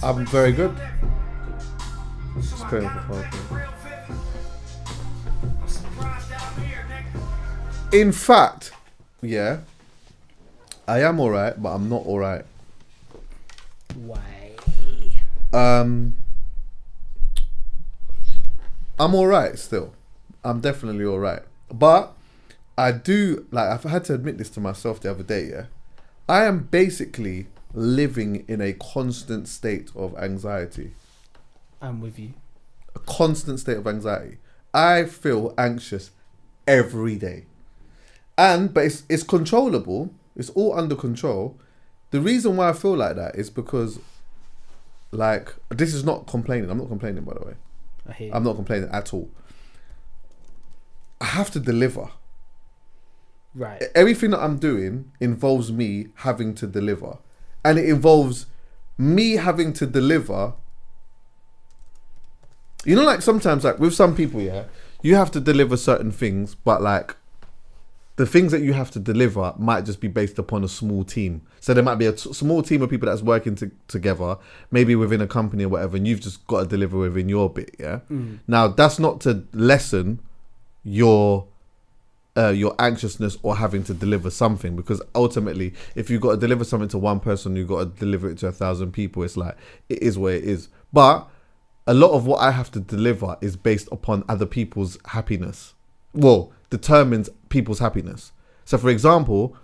I'm very good. Just playing for fun. In fact, yeah, I am alright, but I'm not alright. Why? I'm alright still. I'm definitely alright. But I do, like, I've had to admit this to myself the other day, yeah. I am basically living in a constant state of anxiety. I'm with you. A constant state of anxiety. I feel anxious every day. But it's controllable. It's all under control. The reason why I feel like that is because, like, this is not complaining. I'm not complaining, by the way. I hear you. I'm not complaining at all. I have to deliver. Right. Everything that I'm doing involves me having to deliver. And it involves me having to deliver. You know, like sometimes, like with some people, yeah, you have to deliver certain things, but like the things that you have to deliver might just be based upon a small team. So there might be a small team of people that's working together, maybe within a company or whatever, and you've just got to deliver within your bit, yeah? Now, that's not to lessen your anxiousness or having to deliver something, because ultimately, if you've got to deliver something to one person, you've got to deliver it to 1,000 people. It's like, it is what it is. But a lot of what I have to deliver is based upon other people's happiness. Well, determines people's happiness. So, for example,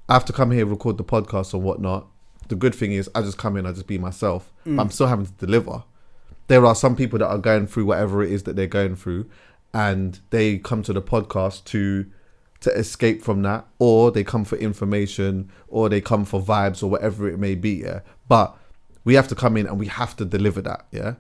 I have to come here, record the podcast or whatnot. The good thing is I just come in, I just be myself. But I'm still having to deliver. There are some people that are going through whatever it is that they're going through, and they come to the podcast to escape from that, or they come for information, or they come for vibes, or whatever it may be, yeah. But we have to come in and we have to deliver that, yeah.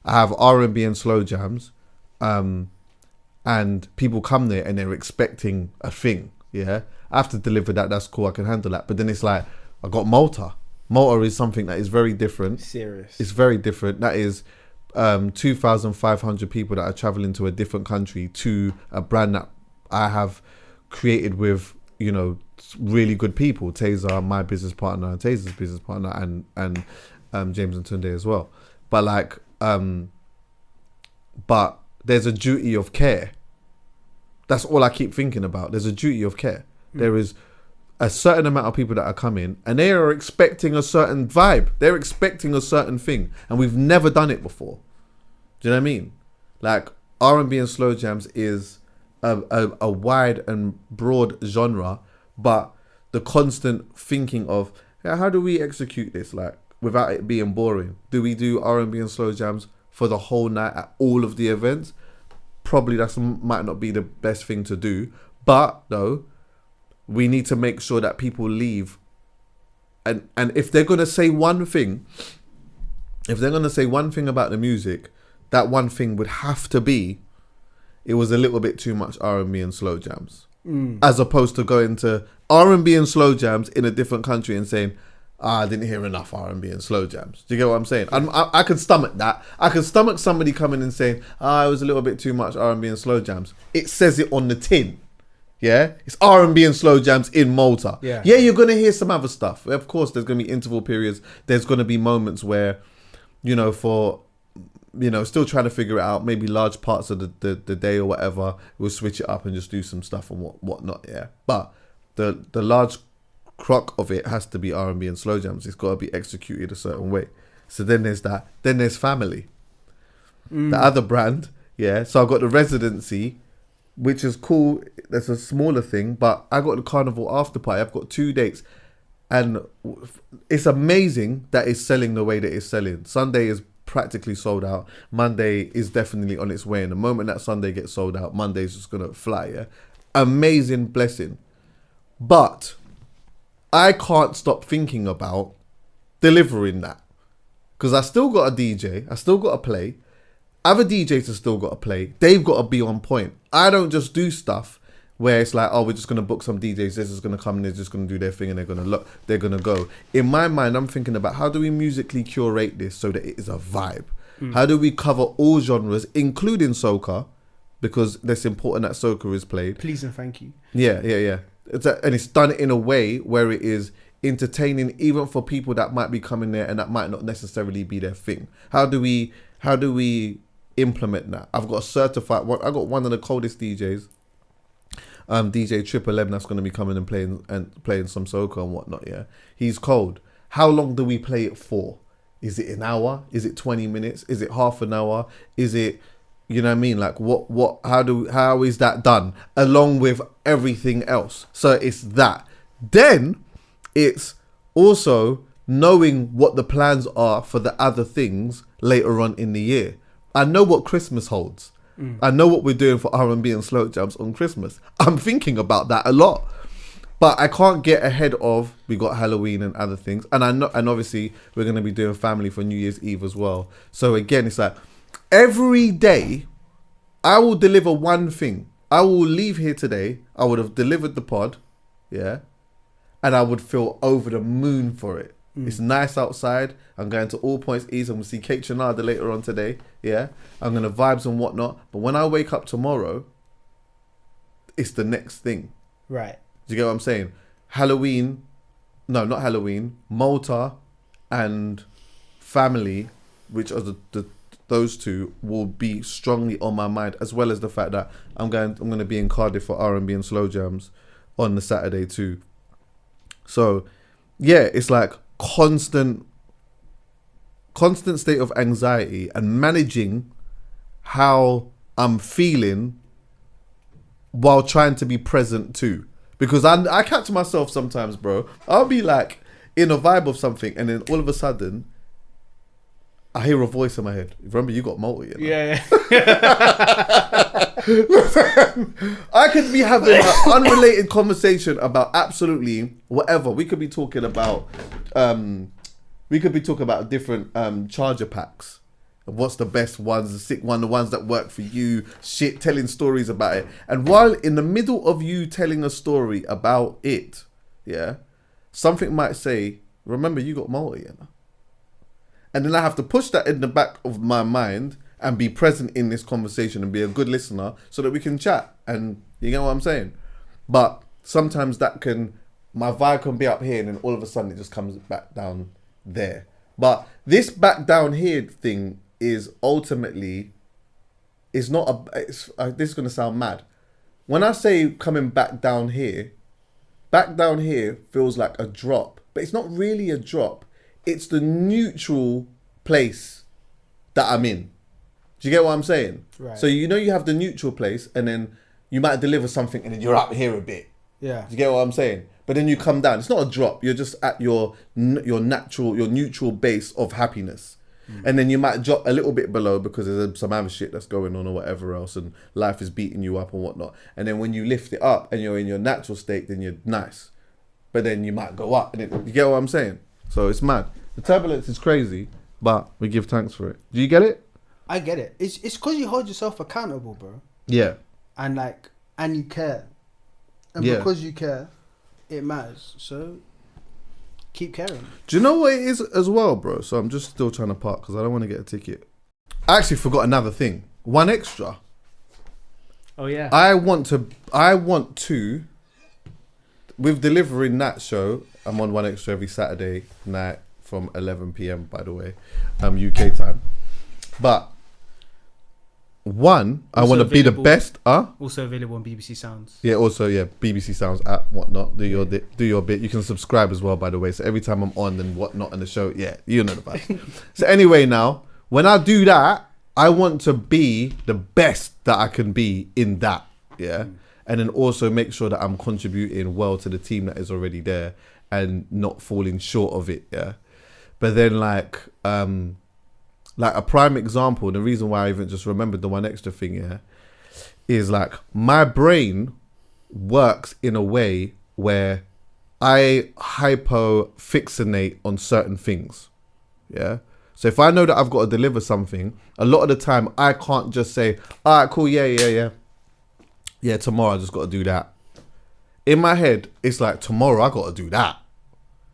I have R&B and slow jams, and people come there and they're expecting a thing, yeah. I have to deliver that. That's cool. I can handle that. But then it's like, I got Malta. Malta is something that is very different. Serious. It's very different. That is 2,500 people that are traveling to a different country to a brand that I have created with, you know, really good people. Taser, my business partner, and Taser's business partner, and James and Tunde as well. But like, but there's a duty of care. That's all I keep thinking about. There's a duty of care. There is a certain amount of people that are coming, and they are expecting a certain vibe. They're expecting a certain thing, and we've never done it before. Do you know what I mean? Like, R&B and slow jams is a wide and broad genre, but the constant thinking of, yeah, how do we execute this, like, without it being boring? Do we do R&B and slow jams for the whole night at all of the events? Probably that might not be the best thing to do, but though, we need to make sure that people leave, and if they're gonna say one thing, about the music, that one thing would have to be, it was a little bit too much R&B and slow jams, as opposed to going to R&B and slow jams in a different country and saying, I didn't hear enough R&B and slow jams. Do you get what I'm saying? I can stomach that. I can stomach somebody coming and saying, it was a little bit too much R&B and slow jams. It says it on the tin. Yeah, it's R&B and slow jams in Malta. Yeah, you're gonna hear some other stuff. Of course, there's gonna be interval periods. There's gonna be moments where, you know, still trying to figure it out. Maybe large parts of the day or whatever, we'll switch it up and just do some stuff and whatnot. Yeah, but the large crock of it has to be R&B and slow jams. It's got to be executed a certain way. So then there's that. Then there's family, the other brand. Yeah, so I got the residency, which is cool. That's a smaller thing, but I got the carnival after party. I've got 2 dates, and it's amazing that it's selling the way that it's selling. Sunday is practically sold out. Monday is definitely on its way, and the moment that Sunday gets sold out, Monday's just gonna fly. Yeah, amazing blessing. But I can't stop thinking about delivering that, because I still got a DJ. I still got to play. Other DJs have still got to play. They've got to be on point. I don't just do stuff where it's like, oh, we're just going to book some DJs. This is going to come and they're just going to do their thing and they're going to go. In my mind, I'm thinking about how do we musically curate this so that it is a vibe? How do we cover all genres, including soca? Because that's important that soca is played. Please and thank you. Yeah. And it's done in a way where it is entertaining even for people that might be coming there and that might not necessarily be their thing? How do we implement that? I've got a certified one. I got one of the coldest DJs, DJ Triple M, that's going to be coming and playing some soca and whatnot. Yeah, he's cold. How long do we play it for? Is it an hour? Is it 20 minutes? Is it half an hour? Is it, you know what I mean? Like how is that done along with everything else? So it's that. Then it's also knowing what the plans are for the other things later on in the year. I know what Christmas holds. I know what we're doing for R&B and slow jams on Christmas. I'm thinking about that a lot. But I can't get ahead of, we got Halloween and other things. And I know, and obviously we're going to be doing family for New Year's Eve as well. So again, it's like every day I will deliver one thing. I will leave here today. I would have delivered the pod. Yeah. And I would feel over the moon for it. It's nice outside. I'm going to All Points East. I'm going to see Kate Trinada later on today. Yeah. I'm going to vibes and whatnot. But when I wake up tomorrow, it's the next thing. Right. Do you get what I'm saying? Halloween. No, not Halloween. Malta and family, which are those two, will be strongly on my mind, as well as the fact that I'm going to be in Cardiff for R&B and slow jams on the Saturday too. So, yeah, it's like constant state of anxiety and managing how I'm feeling while trying to be present too. Because I catch myself sometimes, bro. I'll be like in a vibe of something, and then all of a sudden, I hear a voice in my head. Remember, you got multi. You know? Yeah. I could be having an unrelated conversation about absolutely whatever. We could be talking about, different charger packs. What's the best ones, the sick one, the ones that work for you, shit, telling stories about it. And while in the middle of you telling a story about it, yeah, something might say, remember, you got multi, you know? And then I have to push that in the back of my mind and be present in this conversation and be a good listener so that we can chat. And you know what I'm saying? But sometimes my vibe can be up here and then all of a sudden it just comes back down there. But this back down here thing is ultimately, this is going to sound mad. When I say coming back down here feels like a drop, but it's not really a drop. It's the neutral place that I'm in. Do you get what I'm saying? Right. So you know you have the neutral place, and then you might deliver something, and then you're up here a bit. Yeah. Do you get what I'm saying? But then you come down. It's not a drop. You're just at your neutral base of happiness. And then you might drop a little bit below because there's some other shit that's going on or whatever else, and life is beating you up and whatnot. And then when you lift it up and you're in your natural state, then you're nice. But then you might go up, and you get what I'm saying? So it's mad. The turbulence is crazy, but we give thanks for it. Do you get it? I get it. It's because you hold yourself accountable, bro. Yeah. And you care. And Yeah. because you care, it matters. So keep caring. Do you know what it is as well, bro? So I'm just still trying to park because I don't want to get a ticket. I actually forgot another thing. One extra. Oh yeah. I want to, with delivering that show, I'm on One Extra every Saturday night from 11 p.m, by the way, UK time. But one, I want to be the best. Also available on BBC Sounds. Yeah, also, yeah, BBC Sounds app, whatnot. Do your bit. You can subscribe as well, by the way. So every time I'm on and whatnot on the show, yeah, you know the vibe. So anyway, now, when I do that, I want to be the best that I can be in that, yeah? And then also make sure that I'm contributing well to the team that is already there and not falling short of it, yeah? But then, like a prime example, the reason why I even just remembered the One Extra thing, yeah, is like my brain works in a way where I hypo-fixate on certain things, yeah? So if I know that I've got to deliver something, a lot of the time I can't just say, all right, cool, yeah, tomorrow I just got to do that. In my head, it's like, tomorrow I got to do that.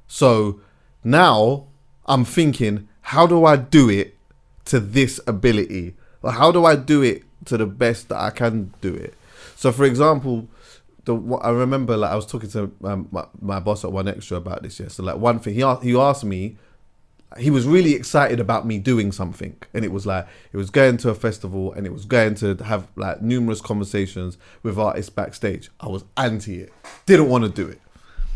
So now I'm thinking, how do I do it to this ability? Or how do I do it to the best that I can do it? So for example, I remember like I was talking to my boss at One Extra about this. Yeah, so like one thing he asked me. He was really excited about me doing something, and it was like it was going to a festival and it was going to have like numerous conversations with artists backstage. I was anti it, didn't want to do it.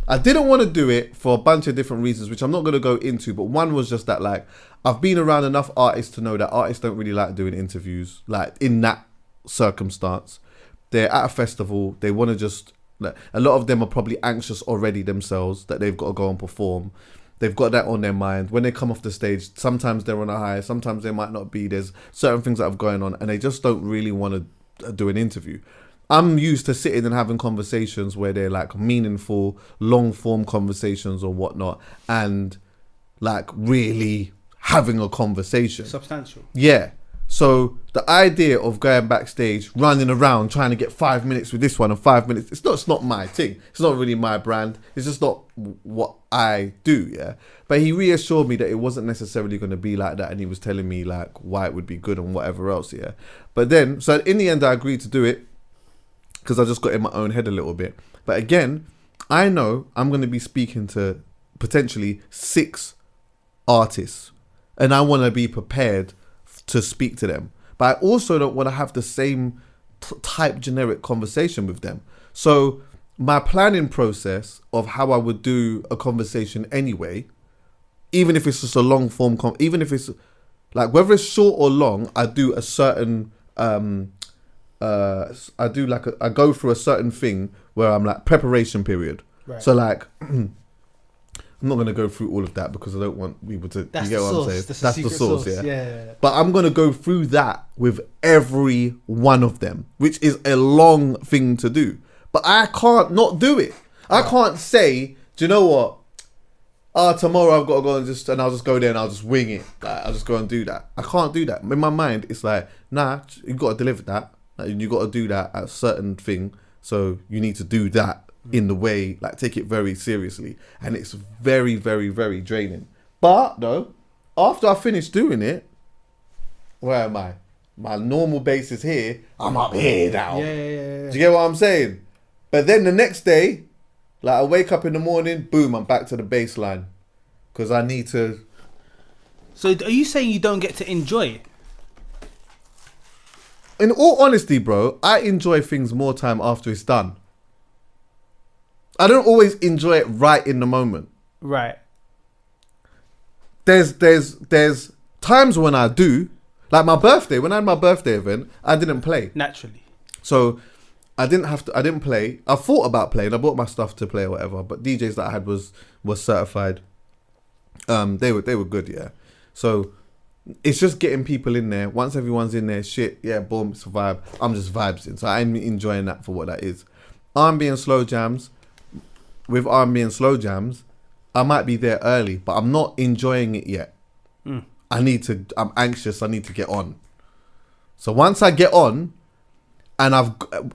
I didn't want to do it for a bunch of different reasons, which I'm not going to go into, but one was just that like I've been around enough artists to know that artists don't really like doing interviews like in that circumstance. They're at a festival, they want to just like, a lot of them are probably anxious already themselves that they've got to go and perform. They've got that on their mind. When they come off the stage, sometimes they're on a high, sometimes they might not be. There's certain things that are going on and they just don't really want to do an interview. I'm used to sitting and having conversations where they're like meaningful, long form conversations or whatnot, and like really having a conversation. Substantial. Yeah. So the idea of going backstage, running around, trying to get 5 minutes with this one and 5 minutes, it's not my thing. It's not really my brand. It's just not what I do, yeah. But he reassured me that it wasn't necessarily going to be like that, and he was telling me like why it would be good and whatever else, yeah. But then, so in the end, I agreed to do it because I just got in my own head a little bit. But again, I know I'm going to be speaking to potentially 6 artists, and I want to be prepared to speak to them, but I also don't want to have the same type generic conversation with them. So my planning process of how I would do a conversation anyway, even if it's just a long form, even if it's like whether it's short or long, I do a certain I go through a certain thing where I'm like preparation period. Right. So like I'm not going to go through all of that because I don't want people to... That's you get what sauce. I'm saying? That's the sauce, yeah. Yeah. But I'm going to go through that with every one of them, which is a long thing to do. But I can't not do it. I can't say, do you know what? Tomorrow I've got to go and I'll just go there and I'll just wing it. Like, I'll just go and do that. I can't do that. In my mind, it's like, nah, you've got to deliver that. Like, you got to do that at a certain thing. So you need to do that in the way, like take it very seriously, and it's very, very, very draining. But no, after I finish doing it, where am I? My normal base is here. I'm up here now. Yeah. Do you get what I'm saying? But then the next day, like I wake up in the morning, boom, I'm back to the baseline because I need to. So are you saying you don't get to enjoy it? In all honesty, bro, I enjoy things more time after it's done. I don't always enjoy it right in the moment. Right. There's times when I do. Like my birthday, when I had my birthday event, I didn't play. Naturally. So I didn't play. I thought about playing. I bought my stuff to play or whatever, but DJs that I had was certified. They were good, yeah. So it's just getting people in there. Once everyone's in there, shit, yeah, boom, it's a vibe. I'm just vibes. So I'm enjoying that for what that is. R&B and slow jams. With R&B and slow jams, I might be there early, but I'm not enjoying it yet. I'm anxious. I need to get on. So once I get on, and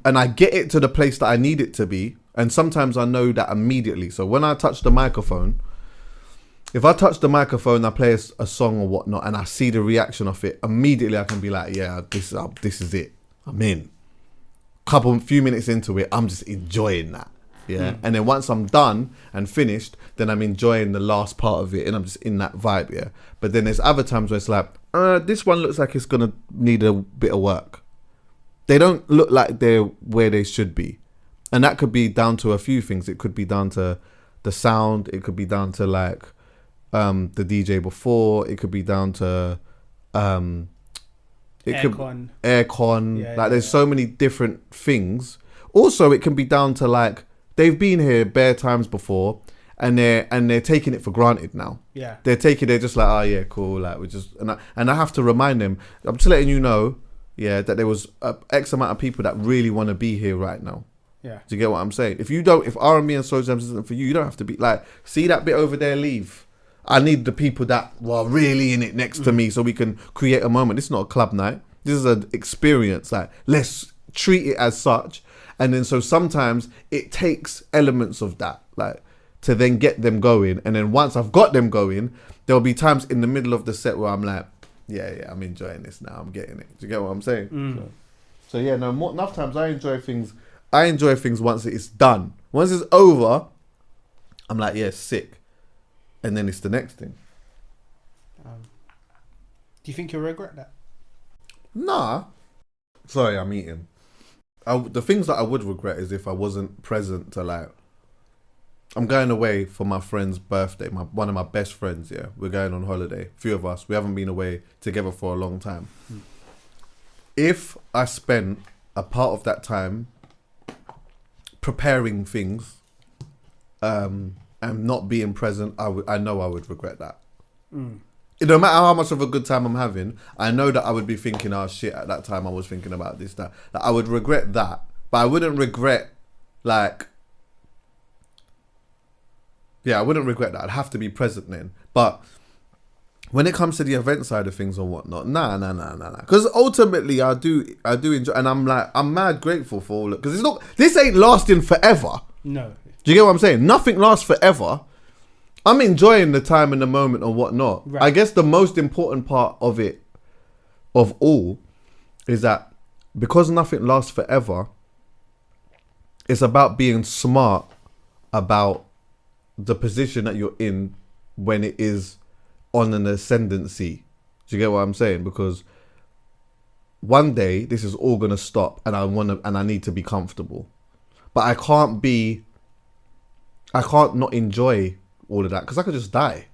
I get it to the place that I need it to be, and sometimes I know that immediately. So when I touch the microphone, if I touch the microphone, I play a song or whatnot, and I see the reaction of it, immediately I can be like, yeah, this is it. I'm in. Few minutes into it, I'm just enjoying that. Yeah. And then once I'm done and finished, then I'm enjoying the last part of it and I'm just in that vibe, yeah. But then there's other times where it's like, this one looks like it's gonna need a bit of work. They don't look like they're where they should be. And that could be down to a few things. It could be down to the sound, it could be down to like the DJ before, it could be down to aircon. There's so many different things. Also, it can be down to like they've been here bare times before, and they're taking it for granted now. Yeah, they're just like, oh yeah, cool. Like we just and I have to remind them. I'm just letting you know, yeah, that there was X amount of people that really want to be here right now. Yeah, do you get what I'm saying? If R&B and slow jams isn't for you, you don't have to be like, see that bit over there, leave. I need the people that are really in it next to me so we can create a moment. This is not a club night. This is an experience. Like, let's treat it as such. And then so sometimes it takes elements of that, like to then get them going. And then once I've got them going, there'll be times in the middle of the set where I'm like, yeah, I'm enjoying this now. I'm getting it. Do you get what I'm saying? So yeah, enough times I enjoy things I enjoy things once it's done. Once it's over, I'm like, yeah, sick. And then it's the next thing. Do you think you'll regret that? Nah. Sorry, I'm eating. The things that I would regret is if I wasn't present to like... I'm going away for my friend's birthday. One of my best friends, yeah. We're going on holiday. Few of us. We haven't been away together for a long time. If I spent a part of that time preparing things and not being present, I know I would regret that. No matter how much of a good time I'm having, I know that I would be thinking, oh shit, at that time I was thinking about this, that. Like, I would regret that. But I wouldn't regret, like... Yeah, I wouldn't regret that. I'd have to be present then. But when it comes to the event side of things or whatnot, nah. Because ultimately, I do enjoy, and I'm mad grateful for all it. Because this ain't lasting forever. No. Do you get what I'm saying? Nothing lasts forever. I'm enjoying the time and the moment and whatnot. Right. I guess the most important part of it, of all, is that because nothing lasts forever, it's about being smart about the position that you're in when it is on an ascendancy. Do you get what I'm saying? Because one day this is all gonna stop, and I need to be comfortable, but I can't not enjoy all of that because I could just die.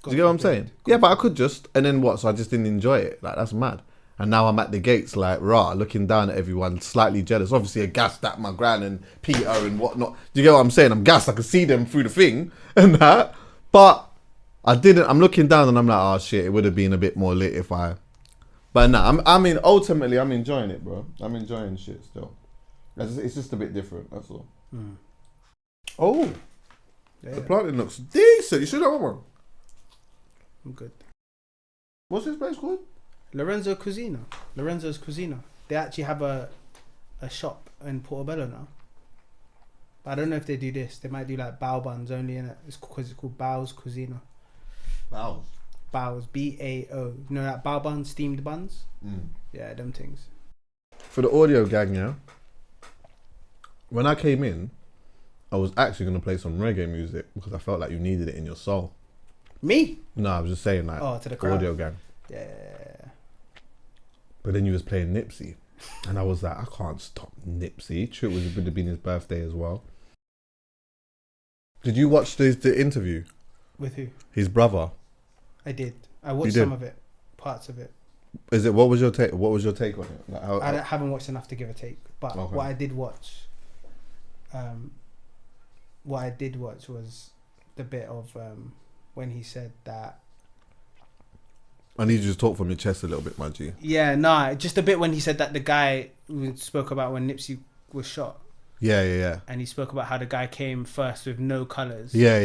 Do you get what I'm saying? Yeah, but I could just, and then what? So I just didn't enjoy it. Like, that's mad. And now I'm at the gates, like, rah, looking down at everyone, slightly jealous. Obviously, gassed at my gran and Peter and whatnot. Do you get what I'm saying? I'm gassed. I can see them through the thing and that. But I didn't. I'm looking down and I'm like, oh, shit, it would have been a bit more lit if I... But nah, I mean, ultimately, I'm enjoying it, bro. I'm enjoying shit still. It's just a bit different, that's all. Oh, yeah, the planting looks decent. You should have one. I'm good. What's this place called? Lorenzo's Kuisina. They actually have a shop in Portobello now. But I don't know if they do this. They might do like bao buns only in it. It's because it's called Bao's Kuisina. Bao's? Bao's, B-A-O. You know that bao buns, steamed buns? Yeah, them things. For the audio gang, yeah, when I came in, I was actually going to play some reggae music because I felt like you needed it in your soul. Me? No, I was just saying, like, to the crowd. audio gang. Yeah. But then you was playing Nipsey, and I was like, I can't stop Nipsey. True, it would have been his birthday as well. Did you watch the interview? With who? His brother. I did. I watched some of it, parts of it. Is it? What was your take? What was your take on it? Like I haven't watched enough to give a take, but okay. what I did watch was the bit of when he said that. I need you to talk from your chest a little bit, my G. Yeah, nah, just a bit when he said that the guy we spoke about when Nipsey was shot. Yeah. And he spoke about how the guy came first with no colours. Yeah.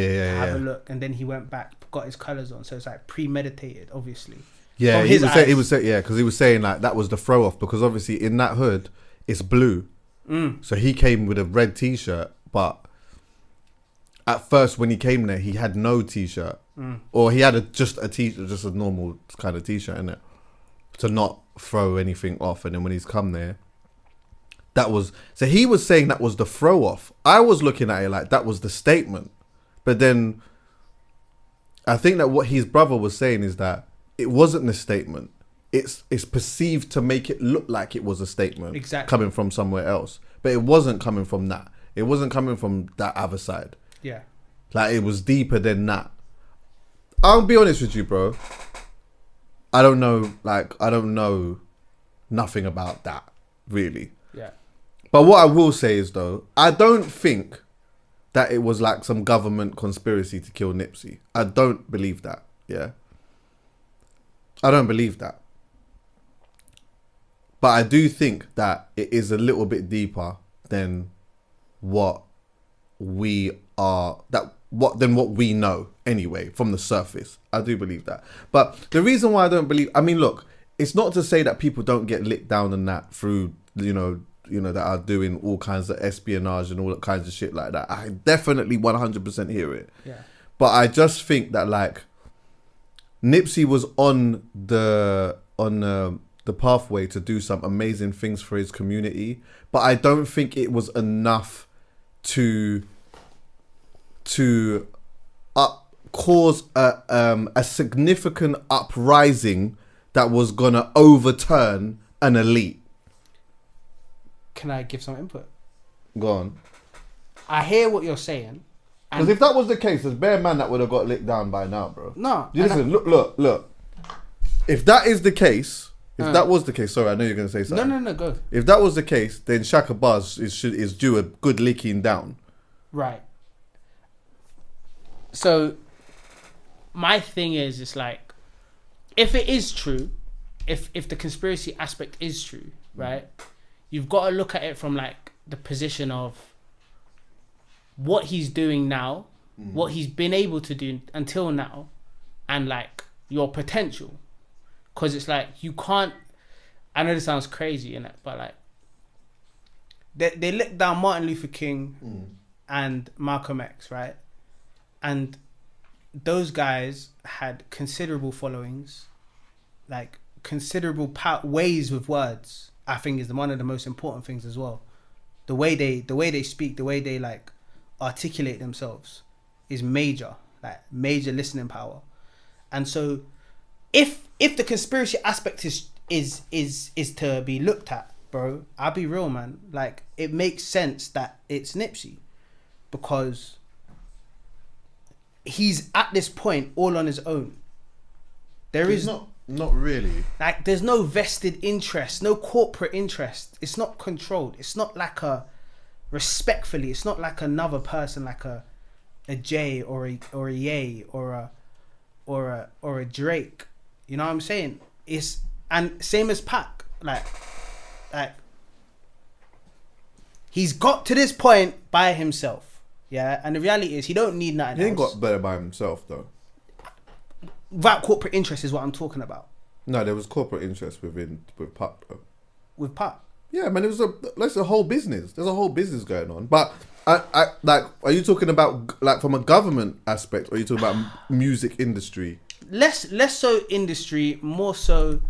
Have a look, and then he went back, got his colours on. So it's like premeditated, obviously. Yeah, he was saying because he was saying like that was the throw off because obviously in that hood it's blue. So he came with a red t-shirt, but at first when he came there he had no t-shirt. Or he had just a t-shirt, just a normal kind of t-shirt in it to not throw anything off. And then when he's come there, so he was saying that was the throw off. I was looking at it like that was the statement. But then I think that what his brother was saying is that it wasn't the statement. It's perceived to make it look like it was a statement. Exactly. Coming from somewhere else. But it wasn't coming from that. It wasn't coming from that other side. Yeah. Like it was deeper than that. I'll be honest with you, bro. I don't know nothing about that, really. Yeah. But what I will say is, though, I don't think that it was like some government conspiracy to kill Nipsey. I don't believe that, yeah? I don't believe that. But I do think that it is a little bit deeper than what we know anyway from the surface. I do believe that. But the reason why I don't believe, I mean, look, it's not to say that people don't get licked down and that through, you know, that are doing all kinds of espionage and all that kinds of shit like that. I definitely 100% hear it. Yeah. But I just think that like Nipsey was on the pathway to do some amazing things for his community, but I don't think it was enough to cause a significant uprising that was gonna overturn an elite. Can I give some input? Go on. I hear what you're saying. Because if that was the case, there's bare man that would have got licked down by now, bro. No. Listen, look. If that is the case, that was the case, sorry, I know you're going to say something. No, go. If that was the case, then Hcpod is due a good licking down. Right. So, my thing is, it's like, if it is true, if the conspiracy aspect is true, right, you've got to look at it from like the position of what he's doing now, what he's been able to do until now, and like your potential. Because it's like, you can't, I know this sounds crazy, innit? But like, they let down Martin Luther King and Malcolm X, right? And those guys had considerable followings, like considerable ways with words, I think is one of the most important things as well. The way they speak, the way they like articulate themselves is major, like major listening power. And so if the conspiracy aspect is to be looked at, bro, I'll be real, man, like it makes sense that it's Nipsey, because he's at this point all on his own. Not really. Like, there's no vested interest, no corporate interest. It's not controlled. It's not like respectfully, it's not like another person, like a Jay or a Ye or a Drake. You know what I'm saying? And same as Pac. Like he's got to this point by himself. Yeah, and the reality is he don't need nothing else. He ain't got better by himself though. That corporate interest is what I'm talking about. No, there was corporate interest with Pac though. With Pac? Yeah, man, there's a whole business. There's a whole business going on. But I like, are you talking about like from a government aspect, or are you talking about music industry? Less so industry, more so.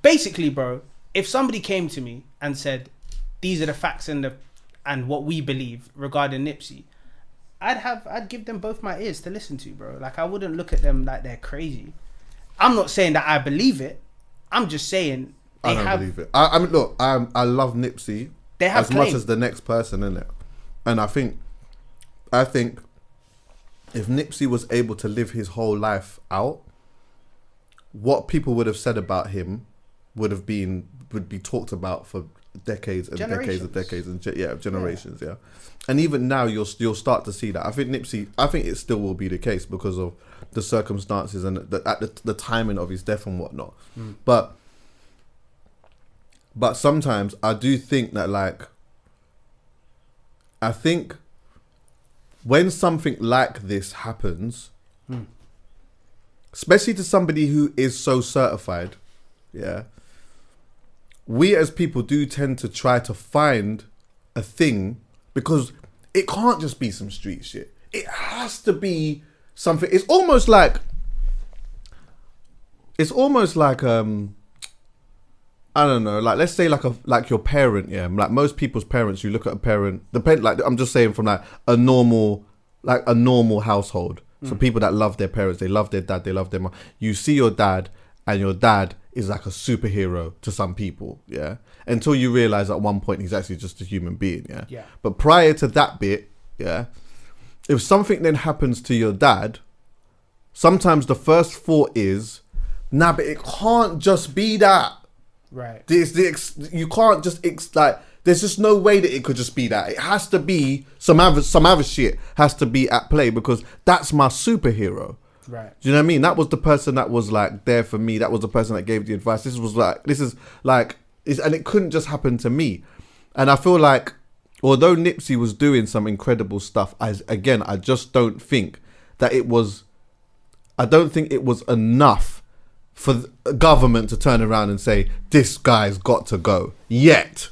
Basically, bro, if somebody came to me and said, "These are the facts and what we believe regarding Nipsey," I'd give them both my ears to listen to, bro. Like, I wouldn't look at them like they're crazy. I'm not saying that I believe it. I'm just saying I don't believe it. I mean, look, I love Nipsey as much as the next person in it, and I think if Nipsey was able to live his whole life out, what people would have said about him would be talked about for decades and decades and decades and generations. Yeah. And even now you'll start to see that. I think it still will be the case because of the circumstances and the timing of his death and whatnot. But sometimes I do think that, like, I think when something like this happens, especially to somebody who is so certified, yeah, we as people do tend to try to find a thing, because it can't just be some street shit. It has to be something. It's almost like I don't know, like, let's say like your parent, yeah. Like most people's parents, you look at a parent, like, I'm just saying from like a normal household. So people that love their parents, they love their dad, they love their mom. You see your dad, and your dad is like a superhero to some people, yeah. Until you realize at one point he's actually just a human being, yeah. Yeah. But prior to that bit, yeah, if something then happens to your dad, sometimes the first thought is, nah, but it can't just be that. Right. You can't just like. There's just no way that it could just be that. It has to be some other shit has to be at play, because that's my superhero. Right. Do you know what I mean? That was the person that was like there for me. That was the person that gave the advice. This is like, and it couldn't just happen to me. And I feel like, although Nipsey was doing some incredible stuff, I just don't think that it was. I don't think it was enough for the government to turn around and say, this guy's got to go. Yet.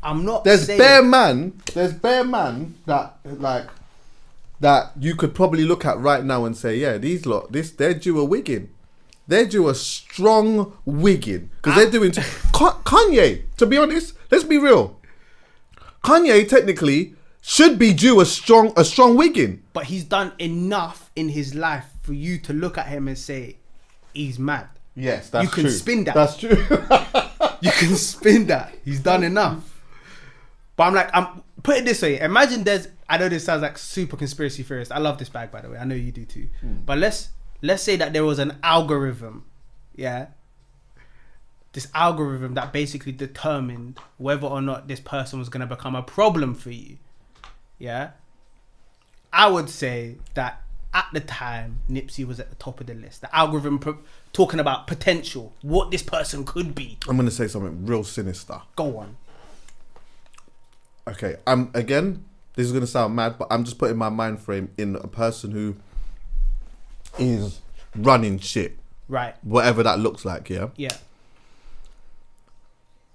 I'm not There's saying... bare man that you could probably look at right now and say, yeah, they're due a wigging. they're due a strong wigging because they're doing Kanye. To be honest, let's be real. Kanye technically should be due a strong wigging, but he's done enough in his life for you to look at him and say he's mad. Yes, that's true. You can spin that. That's true. You can spin that. He's done enough. But I'm put it this way. Imagine I know this sounds like super conspiracy theorist. I love this bag, by the way. I know you do too. But let's say that there was an algorithm. Yeah. This algorithm that basically determined whether or not this person was going to become a problem for you. Yeah. I would say that at the time, Nipsey was at the top of the list. The algorithm talking about potential, what this person could be. I'm going to say something real sinister. Go on. Okay, again, this is going to sound mad, but I'm just putting my mind frame in a person who is running shit. Right. Whatever that looks like, yeah? Yeah.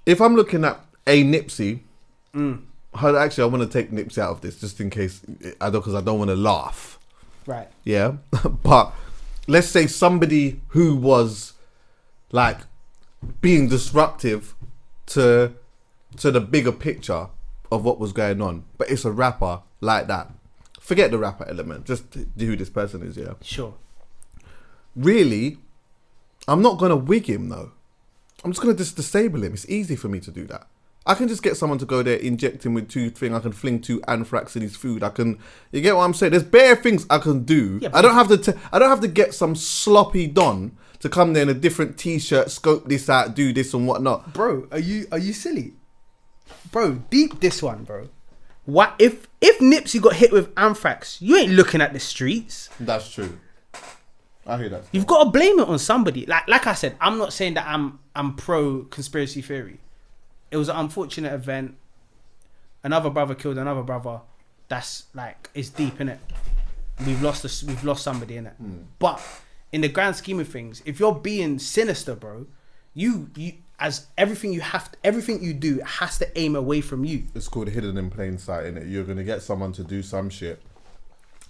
If I'm looking at a Nipsey, actually, I want to take Nipsey out of this just in case, because I don't want to laugh. Right. Yeah. But let's say somebody who was like being disruptive to the bigger picture of what was going on, but it's a rapper like that. Forget the rapper element, just who this person is, yeah? Sure. Really, I'm not going to wig him though. I'm just going to just disable him. It's easy for me to do that. I can just get someone to go there, inject him with I can fling 2 anthrax in his food. You get what I'm saying? There's bare things I can do. Yeah, I don't have to get some sloppy don to come there in a different t-shirt, scope this out, do this and whatnot. Bro, are you silly? Bro, deep this one, bro. What if Nipsey got hit with anthrax? You ain't looking at the streets. That's true. I hear that. You've got to blame it on somebody. Like I said, I'm not saying that I'm pro conspiracy theory. It was an unfortunate event. Another brother killed another brother. That's like, it's deep, innit? We've lost somebody in it. But in the grand scheme of things, if you're being sinister, bro, you as everything you do has to aim away from you. It's called hidden in plain sight, innit? You're gonna get someone to do some shit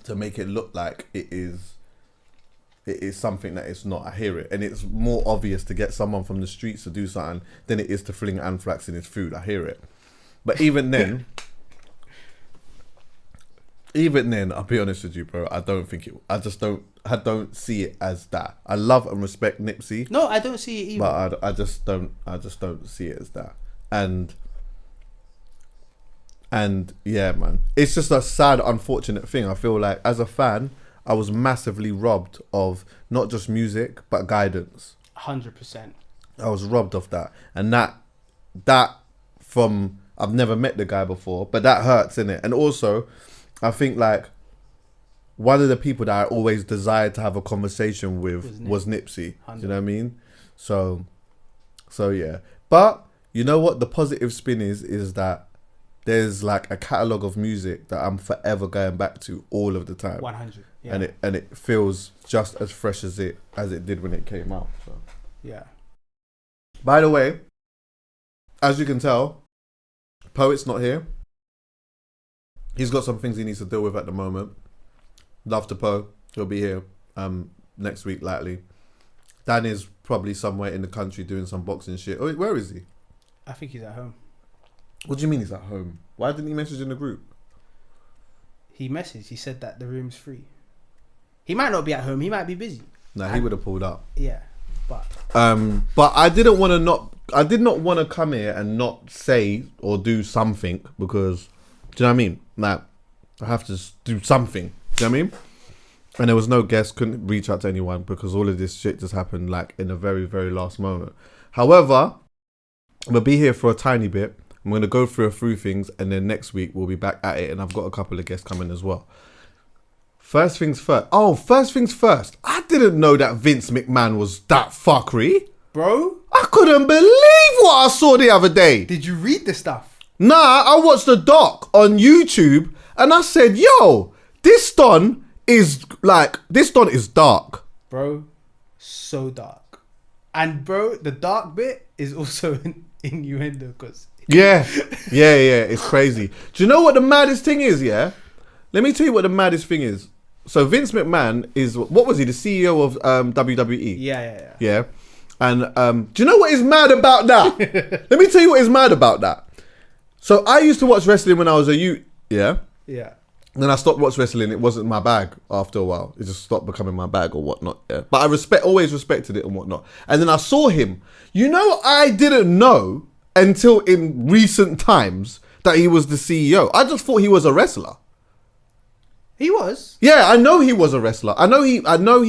to make it look like it is something that it's not. I hear it. And it's more obvious to get someone from the streets to do something than it is to fling anthrax in his food. I hear it. But even then, I'll be honest with you, bro, I don't see it as that. I love and respect Nipsey. No, I don't see it either. But I just don't see it as that. And yeah, man. It's just a sad, unfortunate thing. I feel like as a fan, I was massively robbed of not just music, but guidance. 100%. I was robbed of that. And that from, I've never met the guy before, but that hurts, innit? And also, I think like, one of the people that I always desired to have a conversation with was Nipsey. 100. Do you know what I mean? So yeah. But, you know what the positive spin is that there's like a catalogue of music that I'm forever going back to all of the time. 100. Yeah. And it feels just as fresh as it did when it came out. So yeah. By the way, as you can tell, Poet's not here. He's got some things he needs to deal with at the moment. Love to Poe. He'll be here next week likely. Dan is probably somewhere in the country doing some boxing shit. Oh, where is he? I think he's at home. What do you mean he's at home? Why didn't he message in the group? He messaged. He said that the room's free. He might not be at home. He might be busy. Nah, he would have pulled up. Yeah, but I did not want to come here and not say or do something because, do you know what I mean? Like, I have to do something. Do you know what I mean? And there was no guest, couldn't reach out to anyone because all of this shit just happened like in a very, very last moment. However, I'm gonna be here for a tiny bit. I'm gonna go through a few things, and then next week we'll be back at it. And I've got a couple of guests coming as well. First things first. I didn't know that Vince McMahon was that fuckery. Bro, I couldn't believe what I saw the other day. Did you read the stuff? Nah, I watched the doc on YouTube and I said, yo, this Don is dark. Bro, so dark. And bro, the dark bit is also an innuendo because... Yeah, it's crazy. Do you know what the maddest thing is, yeah? Let me tell you what the maddest thing is. So Vince McMahon is, what was he? The CEO of WWE. Yeah. And do you know what is mad about that? Let me tell you what is mad about that. So I used to watch wrestling when I was a youth. Yeah. Yeah. Then I stopped watching wrestling. It wasn't my bag after a while. It just stopped becoming my bag or whatnot. Yeah. But I always respected it and whatnot. And then I saw him. You know, I didn't know until in recent times that he was the CEO. I just thought he was a wrestler. He was. Yeah, I know he was a wrestler. I know he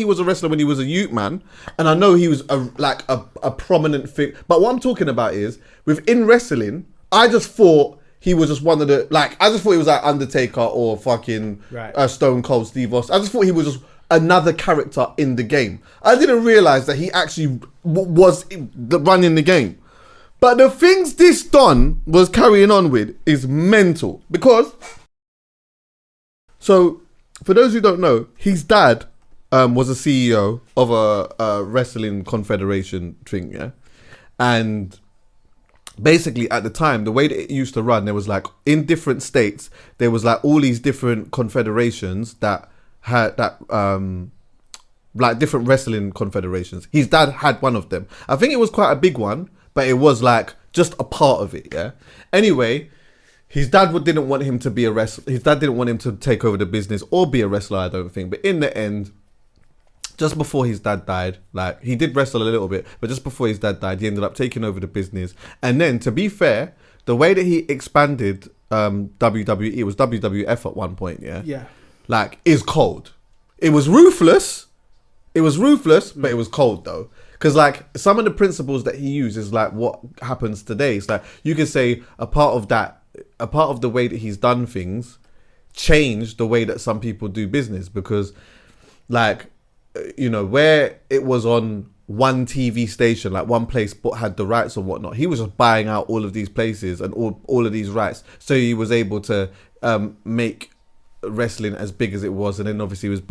was a wrestler when he was a youth man, and I know he was a prominent thing. But what I'm talking about is within wrestling, I just thought he was just one of the I just thought he was like Undertaker or fucking Stone Cold Steve Austin. I just thought he was just another character in the game. I didn't realize that he actually was running the game. But the things this Don was carrying on with is mental because. So, for those who don't know, his dad was a CEO of a wrestling confederation thing, yeah? And basically, at the time, the way that it used to run, there was like, in different states, there was like all these different confederations that had like different wrestling confederations. His dad had one of them. I think it was quite a big one, but it was like just a part of it, yeah? Anyway, his dad didn't want him to be a wrestler. His dad didn't want him to take over the business or be a wrestler, I don't think. But in the end, just before his dad died, like he did wrestle a little bit, but just before his dad died, he ended up taking over the business. And then, to be fair, the way that he expanded WWE, it was WWF at one point, yeah? Yeah. Like, is cold. It was ruthless. But it was cold though. Because like some of the principles that he used is like what happens today. It's like you could say a part of the way that he's done things changed the way that some people do business, because like, you know, where it was on one TV station, like one place had the rights and whatnot, he was just buying out all of these places and all of these rights. So he was able to make wrestling as big as it was, and then obviously he was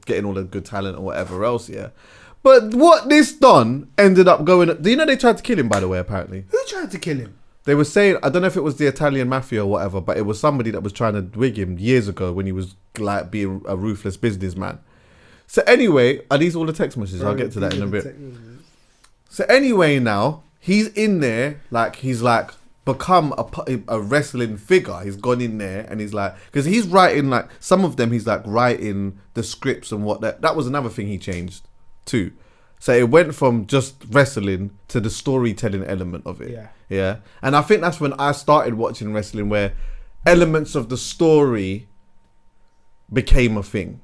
getting all the good talent or whatever else, yeah. But what this Don ended up going... Do you know they tried to kill him, by the way, apparently? Who tried to kill him? They were saying... I don't know if it was the Italian mafia or whatever, but it was somebody that was trying to wig him years ago when he was like being a ruthless businessman. So anyway, are these all the text messages? I'll get to that in a bit. So anyway, now, he's in there, like, he's like become a wrestling figure. He's gone in there and he's like... Because he's writing, like, some of them, he's like writing the scripts and what that was another thing he changed too. So it went from just wrestling to the storytelling element of it. Yeah. And I think that's when I started watching wrestling, where elements of the story became a thing.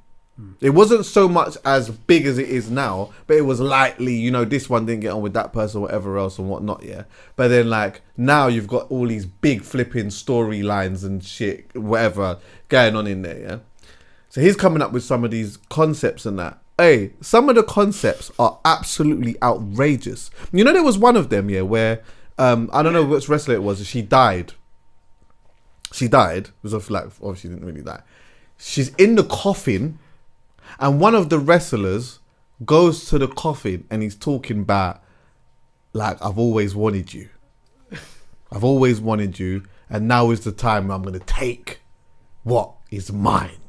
It wasn't so much as big as it is now, but it was lightly, you know, this one didn't get on with that person, whatever else and whatnot, yeah. But then like now you've got all these big flipping storylines and shit, whatever going on in there, yeah. So he's coming up with some of these concepts and that. Hey, some of the concepts are absolutely outrageous. You know, there was one of them, yeah, where I don't know which wrestler it was. She died. It was like, obviously she didn't really die. She's in the coffin, and one of the wrestlers goes to the coffin and he's talking about, like, I've always wanted you. And now is the time I'm going to take what is mine.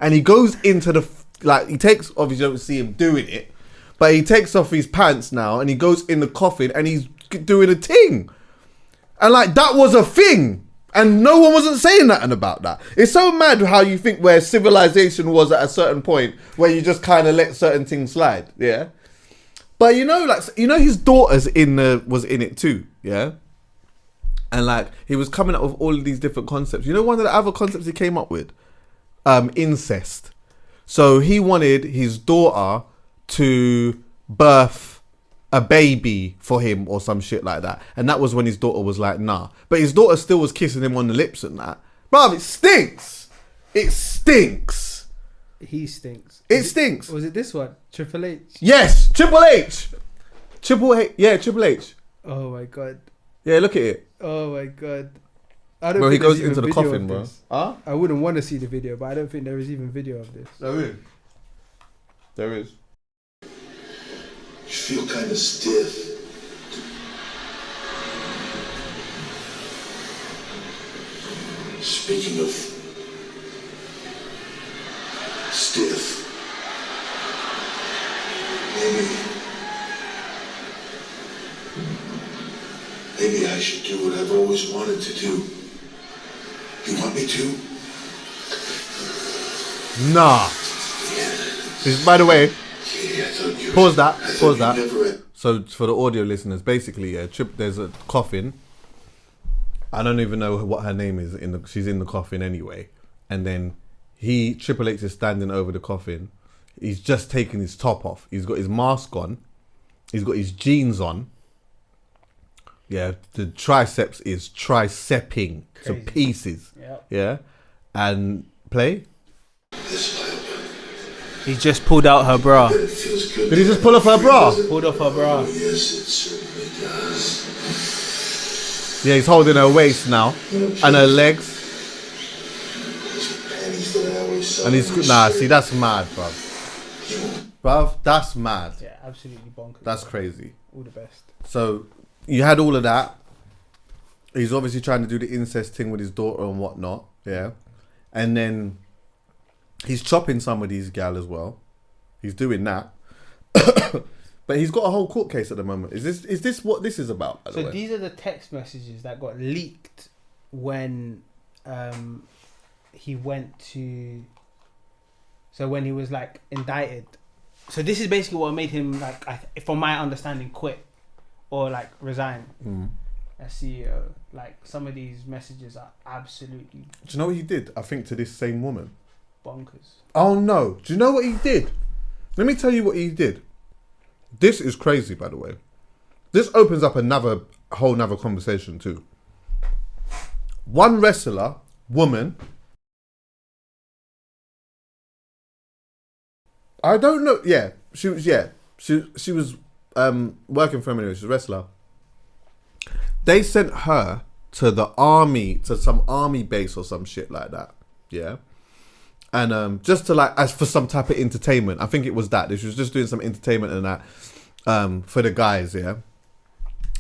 And he goes into the... Like, he takes... Obviously, you don't see him doing it. But he takes off his pants now and he goes in the coffin and he's doing a thing. And, like, that was a thing. And no one wasn't saying nothing about that. It's so mad how you think where civilization was at a certain point where you just kind of let certain things slide, yeah? But, you know, like... You know, his daughter's was in it too, yeah? And, like, he was coming up with all of these different concepts. You know one of the other concepts he came up with? Incest. So he wanted his daughter to birth a baby for him or some shit like that. And that was when his daughter was like, nah. But his daughter still was kissing him on the lips and that. Bruv, it stinks. It stinks. He stinks. It stinks. Was it this one? Triple H? Yes, Triple H. Yeah, Triple H. Oh my God. Yeah, look at it. Oh my God. I don't Bro, think he goes there's into the even video coffin, of bro. this. Huh? I wouldn't want to see the video, but I don't think there is even video of this. There is. There is. You feel kind of stiff. Speaking of stiff. Maybe I should do what I've always wanted to do. You want me to? Nah. By the way, pause that. So for the audio listeners, basically, there's a coffin. I don't even know what her name is. She's in the coffin anyway. And then Triple H is standing over the coffin. He's just taken his top off. He's got his mask on. He's got his jeans on. Yeah, the triceps is tricepping to pieces. Yep. Yeah. And play. He just pulled out her bra. Did he just pull off her bra? Pulled off her bra. Yes, it certainly does. Yeah, he's holding her waist now. And her legs. And he's... Nah, see, that's mad, bruv. Bruv, that's mad. Yeah, absolutely bonkers. That's crazy. All the best. So, you had all of that. He's obviously trying to do the incest thing with his daughter and whatnot. Yeah. And then... he's chopping somebody's gal as well. He's doing that. But he's got a whole court case at the moment. Is this what this is about, by the way? These are the text messages that got leaked when he went to... So when he was like indicted. So this is basically what made him, like, from my understanding, quit or like resign as CEO. Like, some of these messages are absolutely... Do you know what he did? I think to this same woman. Bonkers. Oh no. Do you know what he did? Let me tell you what he did. This is crazy, by the way. This opens up whole nother conversation too. One wrestler, woman. I don't know. Yeah, she was working for him anyway. She's a wrestler. They sent her to the army, to some army base or some shit like that. Yeah. And just to like, as for some type of entertainment. I think it was that. She was just doing some entertainment and that for the guys, yeah.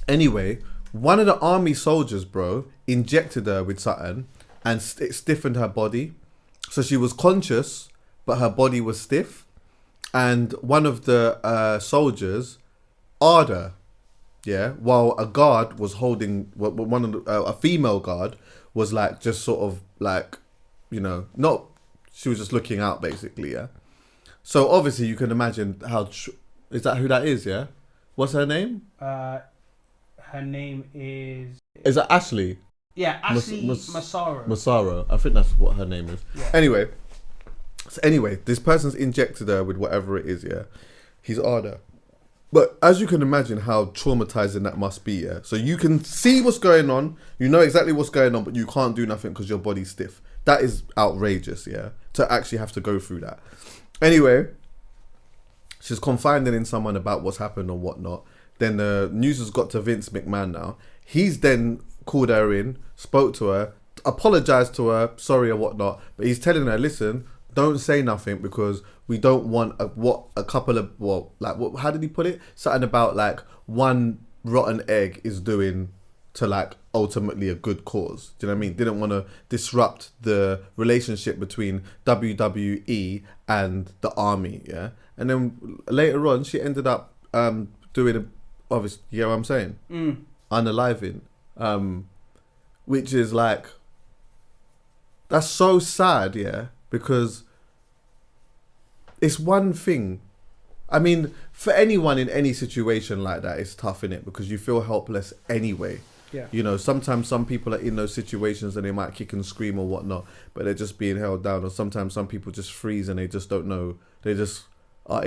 Anyway, one of the army soldiers, bro, injected her with something and it stiffened her body. So she was conscious, but her body was stiff. And one of the soldiers arred her, yeah, while a guard was holding, a female guard was like, just sort of like, you know, not... She was just looking out, basically, yeah? So, obviously, you can imagine how... is that who that is, yeah? What's her name? Her name is... Is that Ashley? Yeah, Ashley Massaro. Massaro. I think that's what her name is. Yeah. Anyway, this person's injected her with whatever it is, yeah? He's harder. But as you can imagine how traumatizing that must be, yeah? So, you can see what's going on. You know exactly what's going on, but you can't do nothing because your body's stiff. That is outrageous, yeah, to actually have to go through that. Anyway, she's confiding in someone about what's happened or whatnot. Then the news has got to Vince McMahon now. He's then called her in, spoke to her, apologized to her, sorry or whatnot. But he's telling her, listen, don't say nothing because we don't want how did he put it? Something about like one rotten egg is doing to like ultimately a good cause. Do you know what I mean? Didn't want to disrupt the relationship between WWE and the army, yeah? And then later on, she ended up doing obviously, you know what I'm saying? Unaliving. Which is like, that's so sad, yeah? Because it's one thing. I mean, for anyone in any situation like that, it's tough, innit? Because you feel helpless anyway. Yeah. You know, sometimes some people are in those situations and they might kick and scream or whatnot, but they're just being held down. Or sometimes some people just freeze and they just don't know. They just are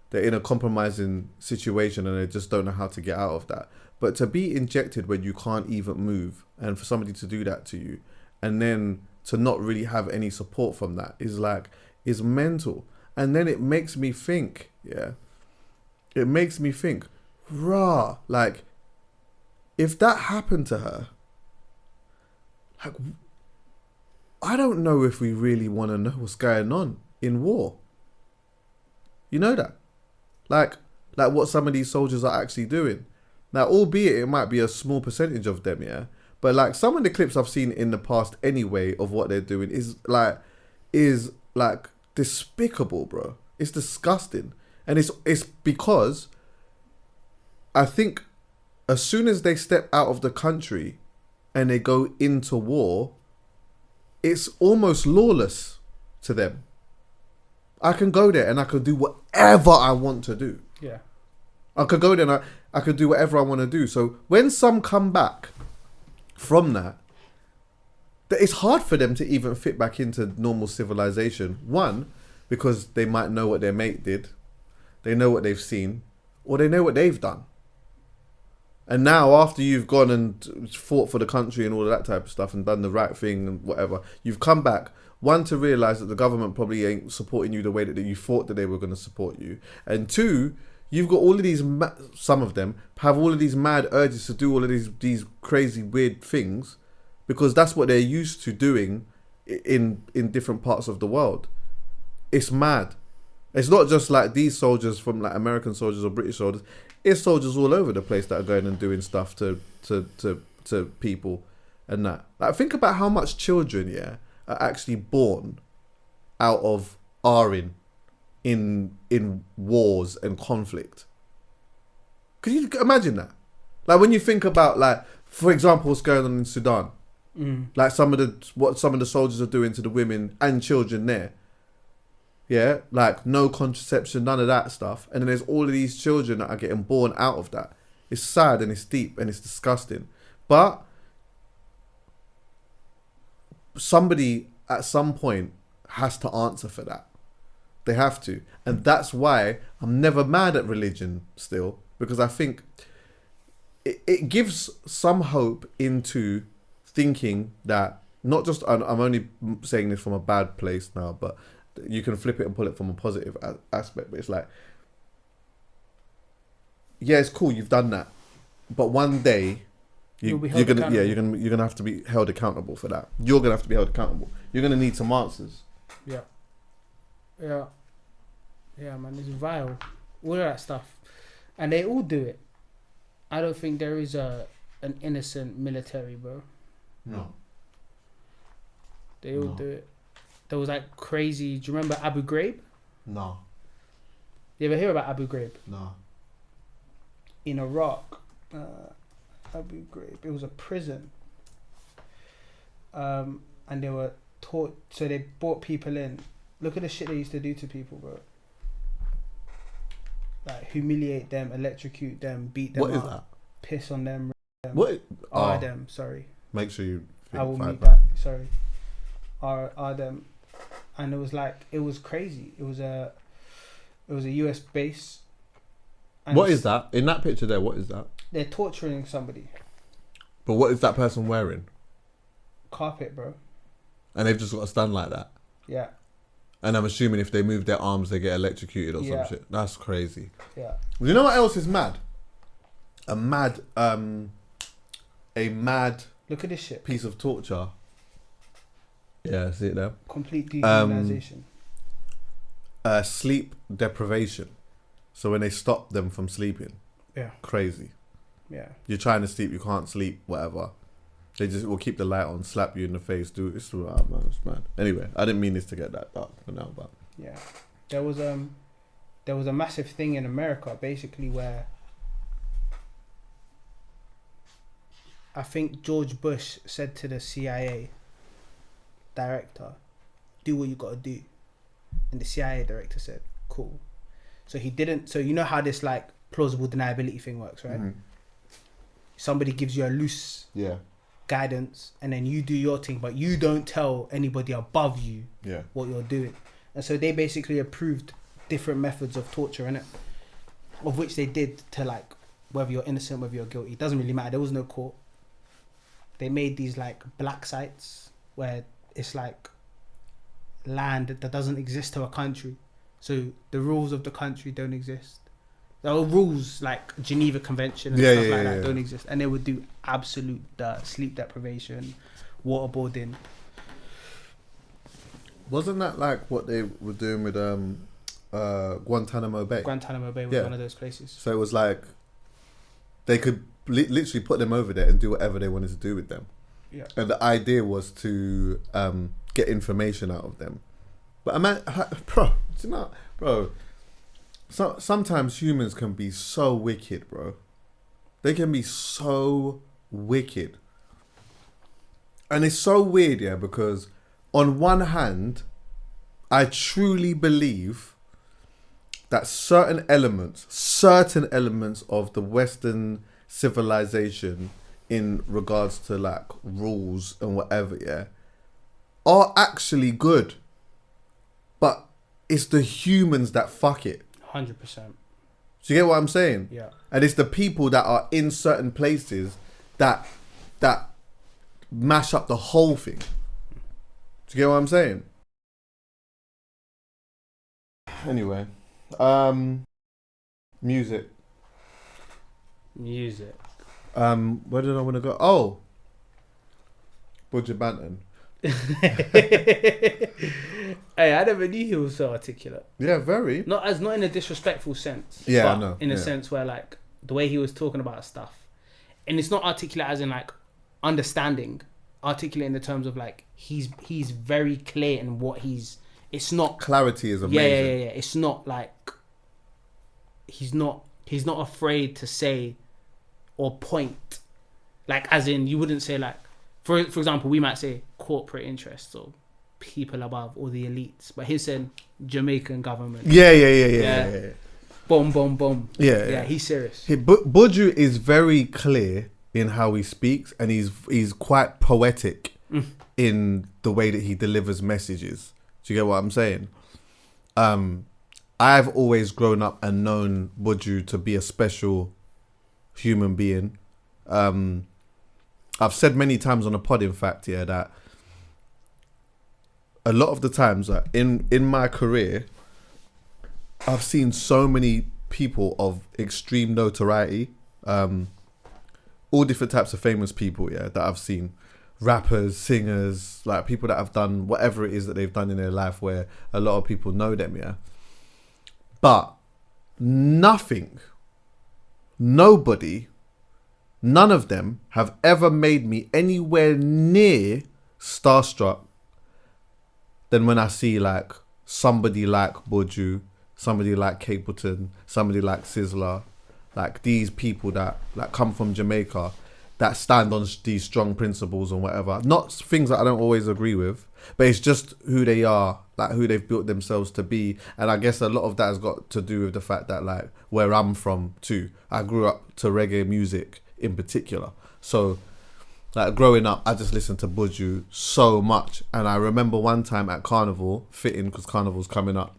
they're in a compromising situation and they just don't know how to get out of that. But to be injected when you can't even move, and for somebody to do that to you, and then to not really have any support from that is mental. And then it makes me think, yeah. It makes me think, rah, like, if that happened to her, like, I don't know if we really want to know what's going on in war. You know that? Like what some of these soldiers are actually doing. Now, albeit it might be a small percentage of them, yeah? But like some of the clips I've seen in the past anyway of what they're doing is like, is like despicable, bro. It's disgusting. And it's because I think as soon as they step out of the country and they go into war, it's almost lawless to them. I can go there and I can do whatever I want to do. Yeah. I could go there and I could do whatever I want to do. So when some come back from that, it's hard for them to even fit back into normal civilization. One, because they might know what their mate did. They know what they've seen. Or they know what they've done. And now after you've gone and fought for the country and all of that type of stuff and done the right thing and whatever, you've come back, one, to realise that the government probably ain't supporting you the way that you thought that they were going to support you. And two, you've got all of these, some of them have all of these mad urges to do all of these crazy weird things because that's what they're used to doing in different parts of the world. It's mad. It's not just like these soldiers from like American soldiers or British soldiers. It's soldiers all over the place that are going and doing stuff to people and that. Like, think about how much children, yeah, are actually born out of in wars and conflict. Could you imagine that? Like when you think about, like, for example, what's going on in Sudan, like what some of the soldiers are doing to the women and children there. Yeah, like no contraception, none of that stuff. And then there's all of these children that are getting born out of that. It's sad and it's deep and it's disgusting. But somebody at some point has to answer for that. They have to. And that's why I'm never mad at religion still, because I think it gives some hope into thinking that not just, I'm only saying this from a bad place now, but you can flip it and pull it from a positive aspect. But it's like, yeah, it's cool, you've done that, but one day you're gonna have to be held accountable for that. You're gonna have to be held accountable. You're gonna need some answers. Yeah, man, it's vile, all of that stuff, and they all do it. I don't think there is an innocent military, bro. No, they all do it. There was like crazy. Do you remember Abu Ghraib? No. You ever hear about Abu Ghraib? No. In Iraq, Abu Ghraib. It was a prison. And they were taught. So they brought people in. Look at the shit they used to do to people, bro. Like humiliate them, electrocute them, beat them. What up, is that? Piss on them. What? Them. Sorry. Make sure you. I will mute that. Sorry. Them. And it was crazy. It was a US base. And what is that? In that picture there, what is that? They're torturing somebody. But what is that person wearing? Carpet, bro. And they've just got to stand like that? Yeah. And I'm assuming if they move their arms, they get electrocuted or some shit. That's crazy. Yeah. You know what else is mad? A mad Look at this shit. Piece of torture. Yeah, see it there. Complete dehumanization. Sleep deprivation. So when they stop them from sleeping. Yeah. Crazy. Yeah. You're trying to sleep, you can't sleep, whatever. They just will keep the light on, slap you in the face, do this. Man, it's mad. Anyway, I didn't mean this to get that dark for now, but yeah, there was a massive thing in America basically where I think George Bush said to the CIA director, "Do what you got to do," and the CIA director said, "Cool." So he didn't. So you know how this like plausible deniability thing works, right? Mm-hmm. Somebody gives you a loose guidance, and then you do your thing, but you don't tell anybody above you what you're doing. And so they basically approved different methods of torture, innit? Of which they did to like whether you're innocent, whether you're guilty. It doesn't really matter. There was no court. They made these like black sites where it's like land that doesn't exist to a country. So the rules of the country don't exist. There are rules like Geneva Convention and stuff like that don't exist. And they would do absolute sleep deprivation, waterboarding. Wasn't that like what they were doing with Guantanamo Bay? Guantanamo Bay was one of those places. So it was like they could literally put them over there and do whatever they wanted to do with them. Yeah. And the idea was to get information out of them But bro, do you know, bro? Sometimes humans can be so wicked, bro. They can be so wicked, and it's so weird, yeah. Because on one hand, I truly believe that certain elements of the Western civilization, in regards to like rules and whatever, yeah, are actually good. But it's the humans that fuck it. 100%. Do you get what I'm saying? Yeah. And it's the people that are in certain places that mash up the whole thing. Do you get what I'm saying? Anyway, music. Where did I want to go? Oh, BUJU BANTON. Hey, I never knew he was so articulate. Yeah, very. Not in a disrespectful sense. Yeah, but I know. In a sense where like the way he was talking about stuff, and it's not articulate as in like understanding. Articulate in the terms of like he's very clear in what he's. It's not clarity is amazing. Yeah. It's not like he's not afraid to say or point, like as in you wouldn't say like for example we might say corporate interests or people above or the elites, but he's saying Jamaican government. Yeah. Boom. Yeah. He's serious. BUJU is very clear in how he speaks, and he's quite poetic in the way that he delivers messages. Do you get what I'm saying? I've always grown up and known BUJU to be a special human being. I've said many times on the pod, in fact, yeah, that a lot of the times in my career, I've seen so many people of extreme notoriety, all different types of famous people, yeah, that I've seen. Rappers, singers, like people that have done whatever it is that they've done in their life where a lot of people know them, yeah. But nobody, none of them have ever made me anywhere near starstruck than when I see like somebody like BUJU, somebody like Hcpod, somebody like Sizzler, like these people that like come from Jamaica, that stand on these strong principles and whatever. Not things that I don't always agree with, but it's just who they are, like who they've built themselves to be. And I guess a lot of that has got to do with the fact that like where I'm from too, I grew up to reggae music in particular. So like growing up, I just listened to BUJU so much. And I remember one time at Carnival, fitting because Carnival's coming up,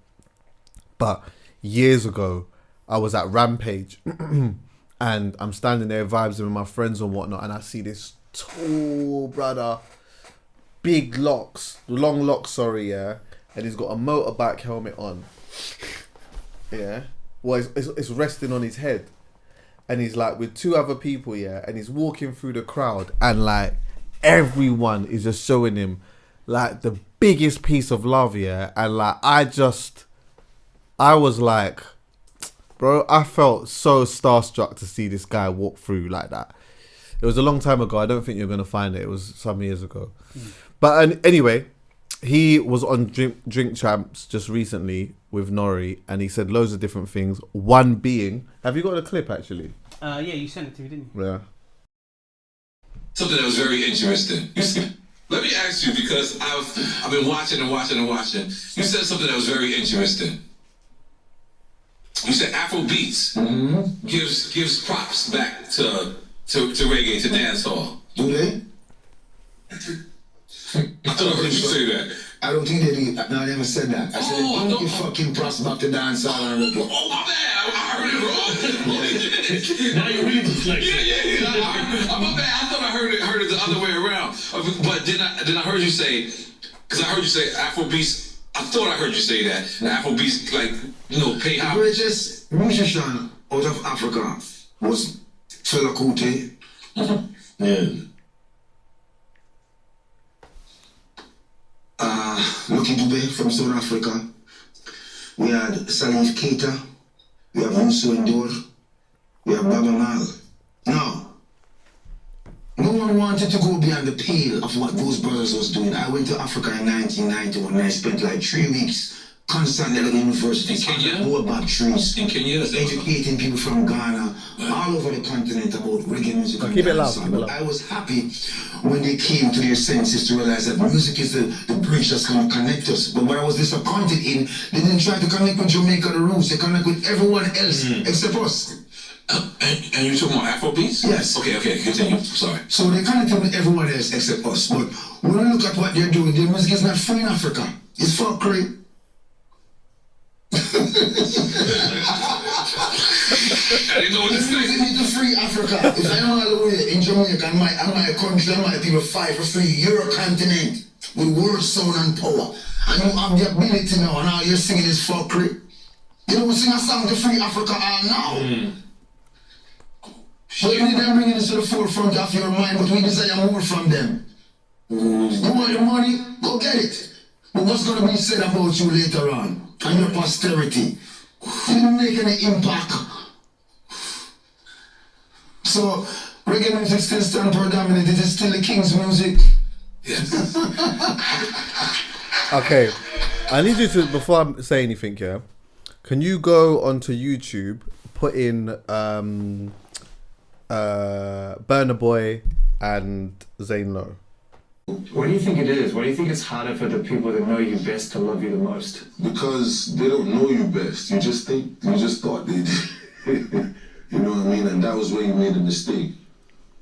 but years ago, I was at Rampage and I'm standing there vibing with my friends and whatnot, and I see this tall brother, big locks, long locks, yeah, and he's got a motorbike helmet on, yeah, well, it's resting on his head, and he's like with two other people, yeah, and he's walking through the crowd, and like everyone is just showing him like the biggest piece of love, yeah, and like I was like, bro, I felt so starstruck to see this guy walk through like that. It was a long time ago. I don't think you're going to find it. It was some years ago. But anyway, he was on Drink Champs just recently with Nori, and he said loads of different things. One being, have you got a clip actually? Yeah, you sent it to me, didn't you? Yeah. Something that was very interesting. Let me ask you, because I've been watching and watching and watching. You said something that was very interesting. You said Afrobeats gives props back to reggae, to dancehall. Do they? I thought I heard you say that. I don't think they do. No, I never said that. I said don't give fucking props back to dancehall and reggae. Oh, my bad. I heard it wrong. Now you really deflect. Yeah. My bad. I thought I heard it the other way around. But then I heard you say, because I heard you say Afrobeats. I thought I heard you say that. Afrobeats, like, pay The how. greatest musician out of Africa was Fela Kuti. Yeah. Lucky Dube from South Africa. We had Salif Keita. We have Musu Ndour. We have Baba Mal. Now, one wanted to go beyond the pale of what those brothers was doing. I went to Africa in 1991 and I spent like 3 weeks constantly at the universities, baobab trees, in Kenya, educating people from Ghana, all over the continent about reggae music. Keep it loud. I was happy when they came to their senses to realize that music is the bridge that's going to connect us. But what I was disappointed in, they didn't try to connect with Jamaica the roots. They connect with everyone else except us. And you're talking about Afrobeats? Yes. Okay, continue. Sorry. So they connect with everyone else except us. But when we look at what they're doing, their music is not free in Africa. It's fuckery. I didn't know what to say. We need to free Africa. If I am all the way in Jamaica and my country and my people fight for free your continent with world sound and power, and you have the ability now, and all you're singing is fuckery. You don't sing a song to free Africa all now. But you need them bringing this to the forefront of your mind, but we desire more from them. You want the money? Go get it. But what's going to be said about you later on? And your posterity. You didn't make any impact. So, reggae music still stands predominant. It is still the king's music. Yes. Okay, I need you to, before I say anything here, can you go onto YouTube, put in Burna Boy and Zane Lowe? What do you think it is? Why do you think it's harder for the people that know you best to love you the most? Because they don't know you best. You just thought they did. You know what I mean? And that was where you made a mistake.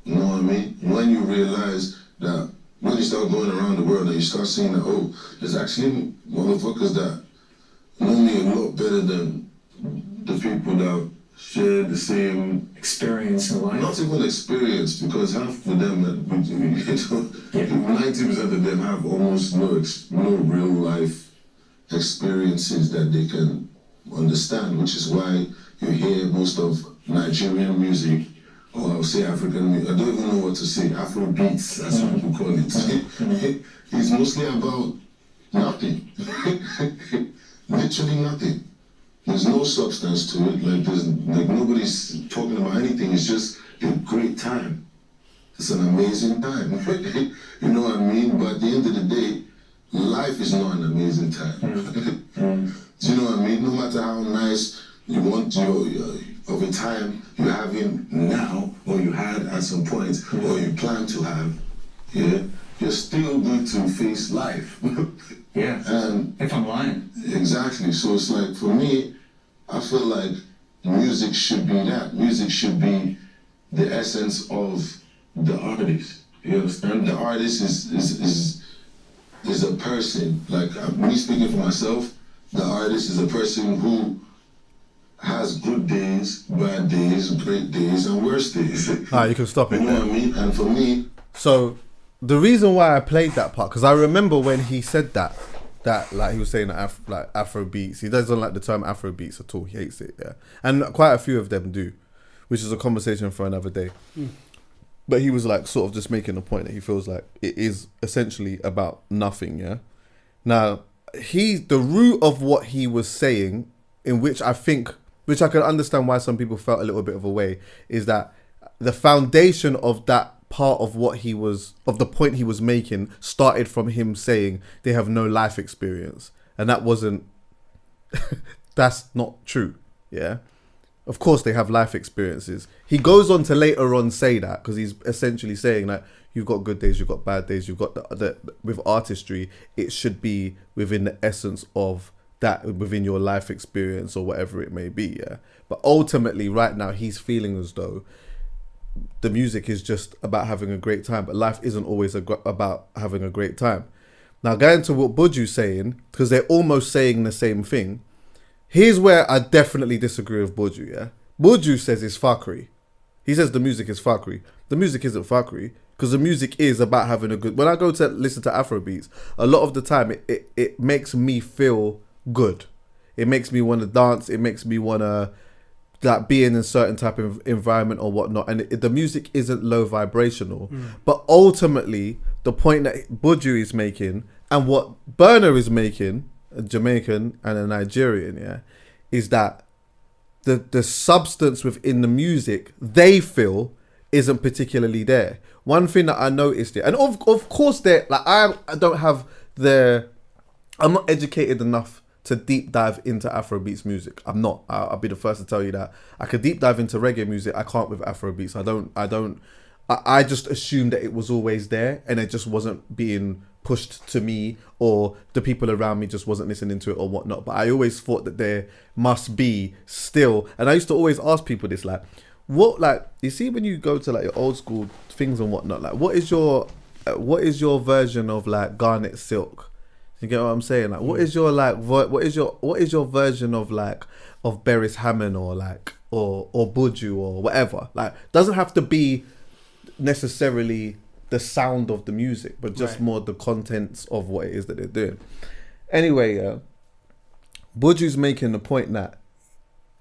You know what I mean? When you realize that, when you start going around the world and you start seeing that, oh, there's actually motherfuckers that know me a lot better than the people that share the same experience in life. Not even experience, because half of them, 90% of them have almost no real life experiences that they can understand, which is why you hear most of Nigerian music, or I'll say African music, I don't even know what to say, Afrobeats, that's what people call it. It's mostly about nothing. Literally nothing. There's no substance to it, like nobody's talking about anything, it's just a great time. It's an amazing time. You know what I mean? But at the end of the day, life is not an amazing time. Do you know what I mean? No matter how nice you want of a time you're having now, or you had at some point, or you plan to have, you're still going to face life. Yeah, and if I'm lying. Exactly. So it's like, for me, I feel like music should be that. Music should be the essence of the artist. You understand? The artist is a person. Like, me speaking for myself, the artist is a person who has good days, bad days, great days, and worse days. You can stop it. You know what I mean? And for me... So, the reason why I played that part, because I remember when he said that like he was saying like Afrobeats, he doesn't like the term Afrobeats at all. He hates it, yeah. And quite a few of them do, which is a conversation for another day. But he was like sort of just making a point that he feels like it is essentially about nothing, yeah. Now, the root of what he was saying, in which I can understand why some people felt a little bit of a way, is that the foundation of that part of the point he was making started from him saying they have no life experience, and that's not true. Yeah, of course they have life experiences. He goes on to later on say that, because he's essentially saying that you've got good days, you've got bad days, you've got the with artistry, it should be within the essence of that, within your life experience or whatever it may be. Yeah, but ultimately right now he's feeling as though the music is just about having a great time, but life isn't always about having a great time. Now, going to what BUJU's saying, because they're almost saying the same thing, here's where I definitely disagree with BUJU, yeah? BUJU says it's fuckery. He says the music is fuckery. The music isn't fuckery, because the music is about having a good... When I go to listen to Afrobeats, a lot of the time it makes me feel good. It makes me want to dance. It makes me want to... like being in a certain type of environment or whatnot, and the music isn't low vibrational. But ultimately, the point that BUJU is making and what Burna is making, a Jamaican and a Nigerian, yeah, is that the substance within the music, they feel, isn't particularly there. One thing that I noticed it, and of course there, like I don't have I'm not educated enough to deep dive into Afrobeats music. I'm not. I'll be the first to tell you that. I could deep dive into reggae music. I can't with Afrobeats. I just assumed that it was always there and it just wasn't being pushed to me, or the people around me just wasn't listening to it or whatnot. But I always thought that there must be still, and I used to always ask people this, like, what, like, you see when you go to like your old school things and whatnot, like what is your version of like Garnet Silk? You get what I'm saying? Like, what is your like what is your version of like of Beres Hammond or like or Buju or whatever? Like, doesn't have to be necessarily the sound of the music, but just more the contents of what it is that they're doing. Anyway, Buju's making the point that,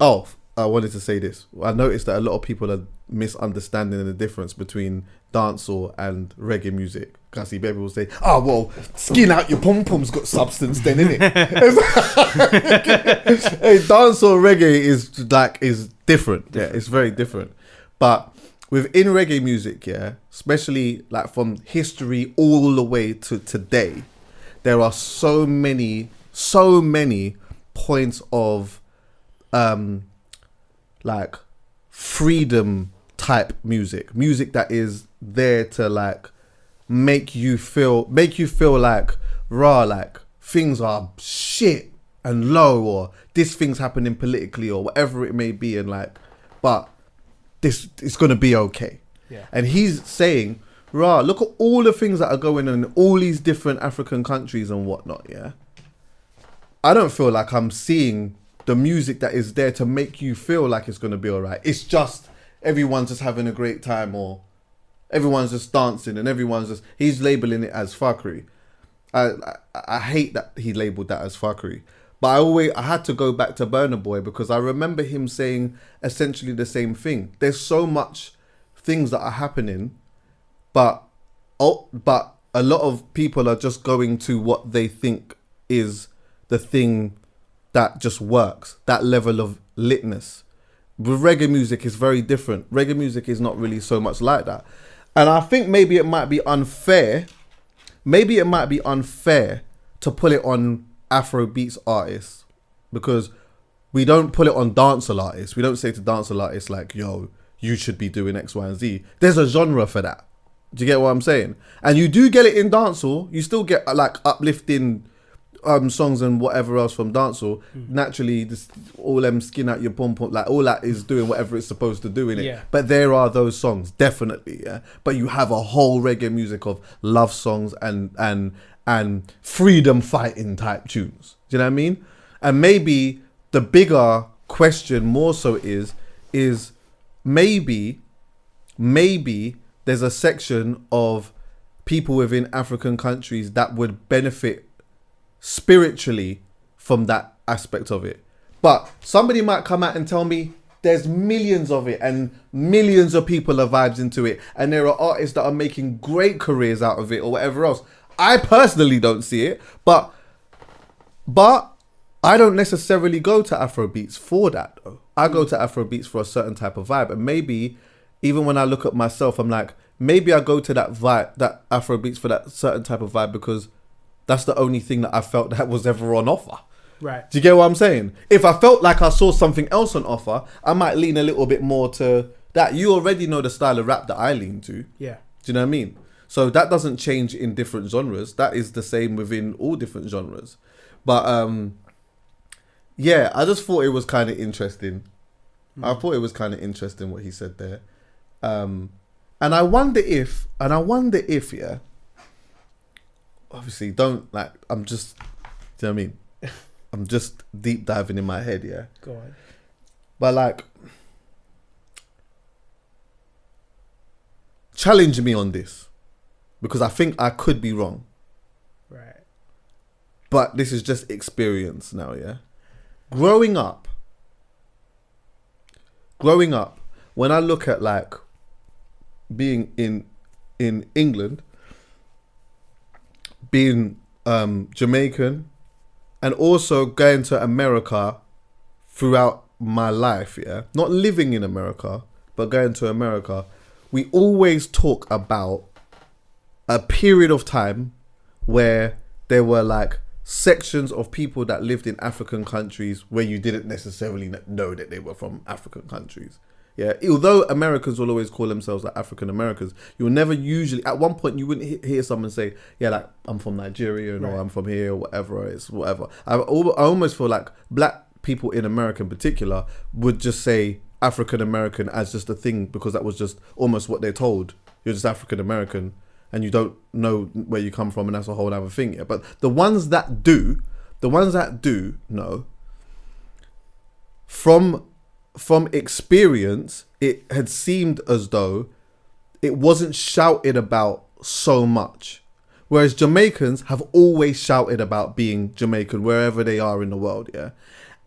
I wanted to say this. I noticed that a lot of people are misunderstanding the difference between dancehall and reggae music. I see people say, well, skin out your pom-pom's got substance then, innit? Hey, dancehall reggae is different. Yeah, it's very different. But within reggae music, yeah, especially like from history all the way to today, there are so many points of like freedom type music that is there to like make you feel like like things are shit and low, or this thing's happening politically or whatever it may be, and like, but this is gonna be okay. Yeah. And he's saying, look at all the things that are going on in all these different African countries and whatnot. Yeah, I don't feel like I'm seeing the music that is there to make you feel like it's going to be all right. It's just everyone's just having a great time, or everyone's just dancing, and he's labeling it as fuckery. I hate that he labeled that as fuckery. But I had to go back to Burna Boy because I remember him saying essentially the same thing. There's so much things that are happening, but a lot of people are just going to what they think is the thing that just works, that level of litness. With reggae music is very different. Reggae music is not really so much like that. And I think maybe it might be unfair to put it on Afrobeats artists, because we don't put it on dancehall artists. We don't say to dancehall artists like, yo, you should be doing X, Y, and Z. There's a genre for that. Do you get what I'm saying? And you do get it in dancehall. You still get like uplifting songs and whatever else from dancehall. Naturally, all them skin out your pom pom, like all that is doing whatever it's supposed to do in it. Yeah. But there are those songs, definitely, yeah. But you have a whole reggae music of love songs and freedom fighting type tunes. Do you know what I mean? And maybe the bigger question more so is maybe there's a section of people within African countries that would benefit spiritually from that aspect of it. But somebody might come out and tell me there's millions of it and millions of people are vibes into it, and there are artists that are making great careers out of it or whatever else. I personally don't see it, but I don't necessarily go to Afrobeats for that though. I go to Afrobeats for a certain type of vibe, and maybe even when I look at myself, I'm like, maybe I go to that vibe, that Afrobeats for that certain type of vibe, because that's the only thing that I felt that was ever on offer. Right. Do you get what I'm saying? If I felt like I saw something else on offer, I might lean a little bit more to that. You already know the style of rap that I lean to. Yeah. Do you know what I mean? So that doesn't change in different genres. That is the same within all different genres. But yeah, I just thought it was kind of interesting. I thought it was kind of interesting what he said there. And I wonder if, yeah, obviously don't like, I'm just, do you know what I mean? I'm just deep diving in my head, yeah. Go on. But like, challenge me on this, because I think I could be wrong. Right. But this is just experience now, yeah. Growing up, when I look at like being in England, being Jamaican, and also going to America throughout my life, yeah, not living in America, but going to America, we always talk about a period of time where there were like sections of people that lived in African countries where you didn't necessarily know that they were from African countries. Yeah, although Americans will always call themselves like African Americans, you'll never usually, at one point you wouldn't hear someone say, yeah, like I'm from Nigeria, or I'm from here, or whatever, it's whatever. I almost feel like black people in America in particular would just say African American as just a thing because that was just almost what they're told. You're just African American and you don't know where you come from, and that's a whole other thing. Yeah. But the ones that do know, from experience, it had seemed as though it wasn't shouted about so much. Whereas Jamaicans have always shouted about being Jamaican wherever they are in the world, yeah.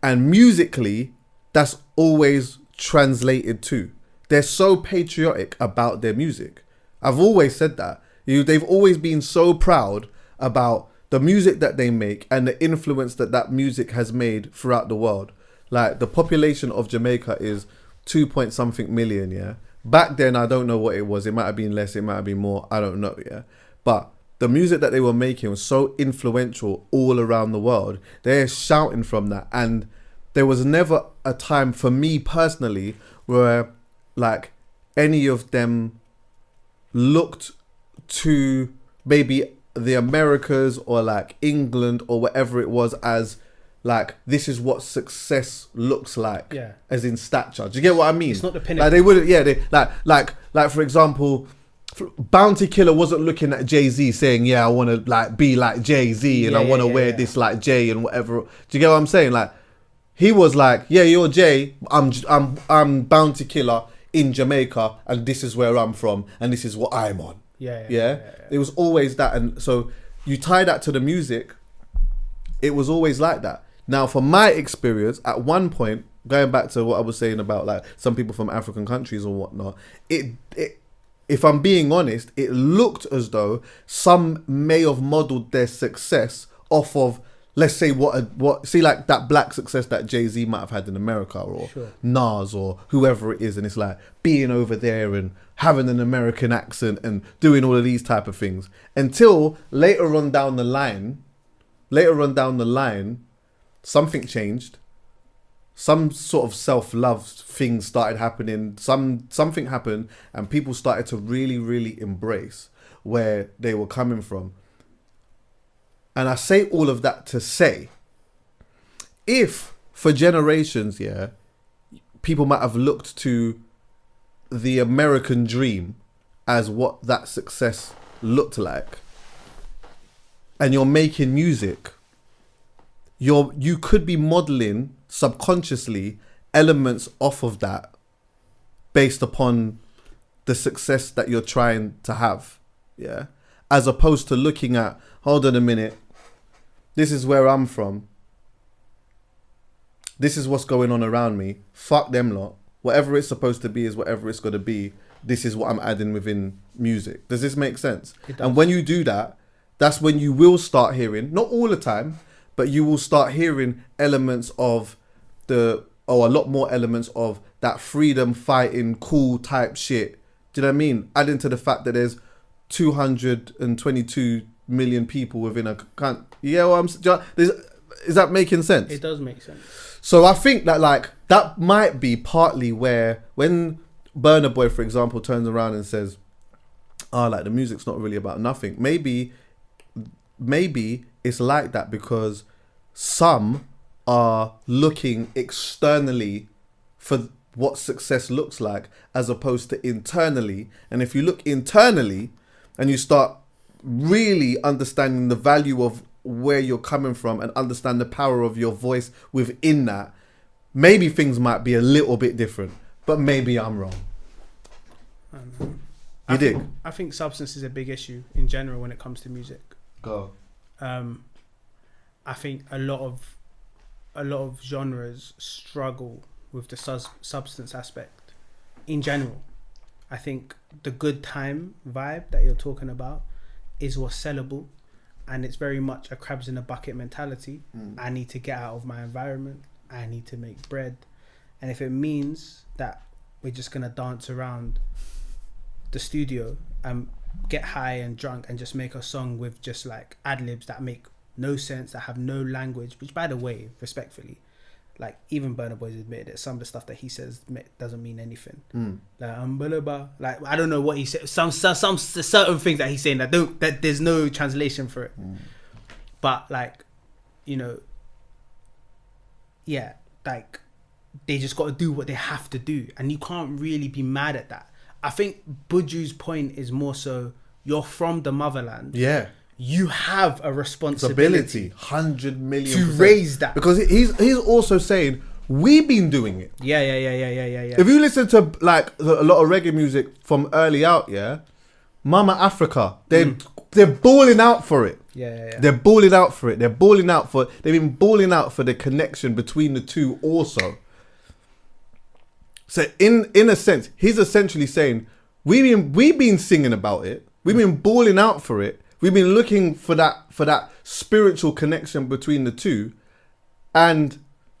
And musically, that's always translated too. They're so patriotic about their music. I've always said that. They've always been so proud about the music that they make and the influence that music has made throughout the world. Like, the population of Jamaica is 2-point-something million, yeah? Back then, I don't know what it was. It might have been less, it might have been more. I don't know, yeah? But the music that they were making was so influential all around the world. They're shouting from that. And there was never a time for me personally where, like, any of them looked to maybe the Americas or, like, England or whatever it was as, like, this is what success looks like, yeah, as in stature. Do you get what I mean? It's not the pinnacle. Like, they wouldn't, yeah, they like for example, Bounty Killer wasn't looking at Jay-Z saying, yeah, I want to like be like Jay-Z and I want to wear this like Jay and whatever. Do you get what I'm saying? Like, he was like, yeah, you're Jay, I'm Bounty Killer in Jamaica and this is where I'm from and this is what I'm on. Yeah. It was always that. And so you tie that to the music, it was always like that. Now, from my experience, at one point, going back to what I was saying about like some people from African countries or whatnot, it if I'm being honest, it looked as though some may have modeled their success off of, let's say, see, like that black success that Jay-Z might have had in America, or Nas, or whoever it is, and it's like being over there and having an American accent and doing all of these type of things, until later on down the line, something changed. Some sort of self-love thing started happening. Something happened and people started to really, really embrace where they were coming from. And I say all of that to say, if for generations, yeah, people might have looked to the American dream as what that success looked like, and you're making music, you could be modeling subconsciously elements off of that based upon the success that you're trying to have, yeah, as opposed to looking at, hold on a minute, this is where I'm from, this is what's going on around me, fuck them lot, whatever it's supposed to be is whatever it's going to be, this is what I'm adding within music. Does this make sense? And when you do that, that's when you will start hearing, not all the time, but you will start hearing elements of a lot more elements of that freedom fighting, cool type shit. Do you know what I mean? Adding to the fact that there's 222 million people within a country. Yeah, well, is that making sense? It does make sense. So I think that like that might be partly where when Burna Boy, for example, turns around and says, like the music's not really about nothing. Maybe it's like that because some are looking externally for what success looks like as opposed to internally. And if you look internally and you start really understanding the value of where you're coming from and understand the power of your voice within that, maybe things might be a little bit different, but maybe I'm wrong. I think substance is a big issue in general when it comes to music. Go. I think a lot of genres struggle with the substance aspect in general. I think the good time vibe that you're talking about is what's sellable, and it's very much a crabs in a bucket mentality. I need to get out of my environment, I need to make bread, and if it means that we're just gonna dance around the studio and get high and drunk and just make a song with just like ad-libs that make no sense, that have no language, which by the way, respectfully, like even Burna Boy's admitted that some of the stuff that he says doesn't mean anything. Like I don't know what he said. Some certain things that he's saying that there's no translation for it. But like, you know, yeah, like they just got to do what they have to do, and you can't really be mad at that. I think Buju's point is more so you're from the motherland. Yeah. You have a responsibility 100 million to %. raise that. Because he's also saying we've been doing it. Yeah. If you listen to like a lot of reggae music from early out, yeah, Mama Africa, they're balling out for it. Yeah. They're balling out for it. They've been balling out for the connection between the two also. So in a sense, he's essentially saying we've been singing about it. We've been balling out for it. We've been looking for that spiritual connection between the two, and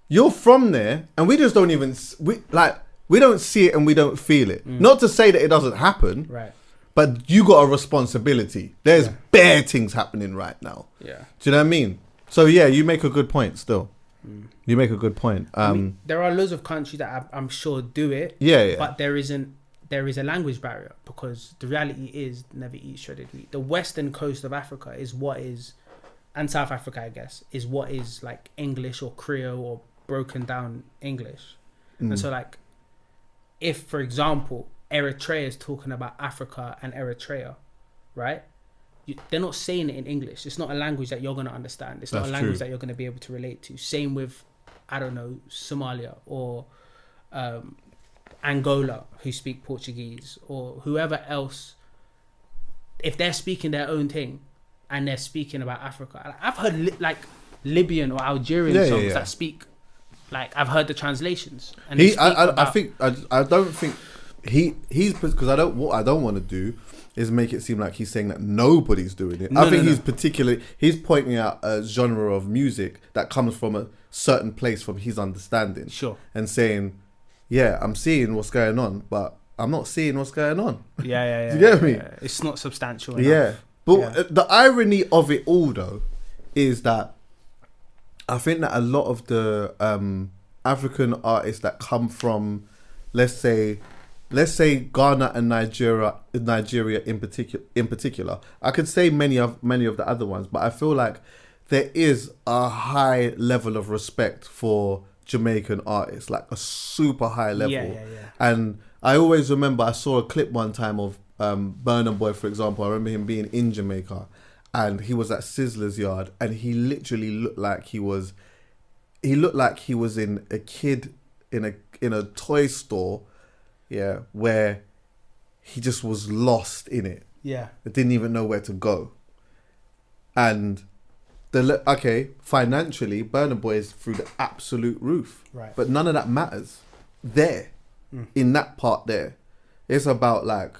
you're from there, and we just don't even we don't see it and we don't feel it. Not to say that it doesn't happen, Right. but you got a responsibility. There's bare things happening right now. Yeah. Do you know what I mean? So yeah, you make a good point. Still, you make a good point. I mean, there are loads of countries that I'm sure do it. Yeah. But there is a language barrier, because the reality is never eat shredded wheat. The western coast of Africa is what is, and South Africa, I guess, is what is like English or Creole or broken down English. And so like, if for example, Eritrea is talking about Africa and Eritrea, right? They're not saying it in English. It's not a language that you're going to understand. It's not a language that you're going to be able to relate to. Same with, I don't know, Somalia or Angola, who speak Portuguese, or whoever else. If they're speaking their own thing and they're speaking about Africa, I've heard like Libyan or Algerian songs that speak, like I've heard the translations. And I don't think he's because what I don't want to do is make it seem like he's saying that nobody's doing it. I think he's pointing out a genre of music that comes from a certain place from his understanding. Sure. And saying, yeah, I'm seeing what's going on, but I'm not seeing what's going on. Yeah. Do you get me? Yeah. It's not substantial enough. Yeah. But the irony of it all, though, is that I think that a lot of the African artists that come from, let's say Ghana and Nigeria in particular. I could say many of the other ones, but I feel like there is a high level of respect for Jamaican artists, like a super high level. Yeah. And I always remember I saw a clip one time of Burna Boy, for example. I remember him being in Jamaica, and he was at Sizzler's yard, and he literally looked like he was in a kid in a toy store. Yeah, where he just was lost in it. Yeah. Didn't even know where to go. And financially, Burna Boy is through the absolute roof. Right. But none of that matters. There, in that part there, it's about like,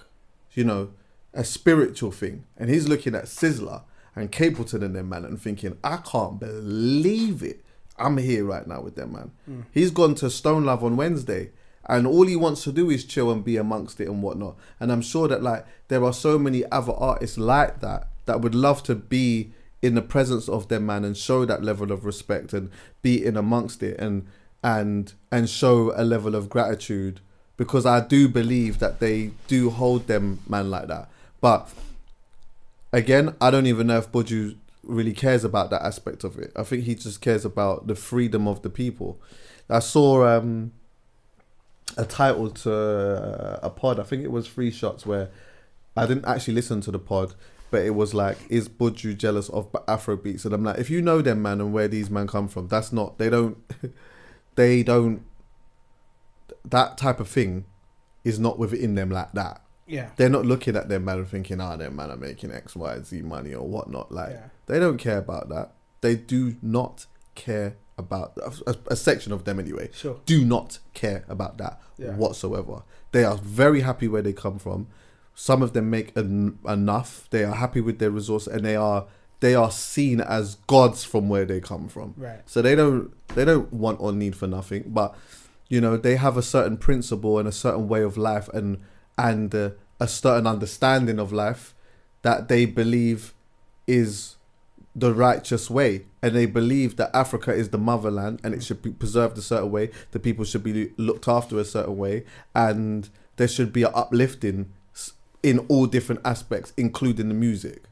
you know, a spiritual thing. And he's looking at Sizzler and Hcpod and them, man, and thinking, I can't believe it. I'm here right now with them, man. He's gone to Stone Love on Wednesday. And all he wants to do is chill and be amongst it and whatnot. And I'm sure that like there are so many other artists like that would love to be in the presence of them, man, and show that level of respect and be in amongst it and show a level of gratitude, because I do believe that they do hold them, man, like that. But again, I don't even know if BUJU really cares about that aspect of it. I think he just cares about the freedom of the people. I saw a title to a pod, I think it was 3 Shots, where I didn't actually listen to the pod, but it was like, is BUJU jealous of Afrobeats? And I'm like, if you know them, man, and where these men come from, that's not, they don't that type of thing is not within them like that. Yeah. They're not looking at them, man, and thinking, them man are making X, Y, Z money or whatnot. Like, they don't care about that. They do not care about a section of them anyway. Sure. Do not care about that whatsoever. They are very happy where they come from. Some of them make enough. They are happy with their resource, and they are seen as gods from where they come from. Right. So they don't want or need for nothing. But you know, they have a certain principle and a certain way of life, and a certain understanding of life that they believe is the righteous way, and they believe that Africa is the motherland and it should be preserved a certain way, the people should be looked after a certain way, and there should be an uplifting in all different aspects, including the music,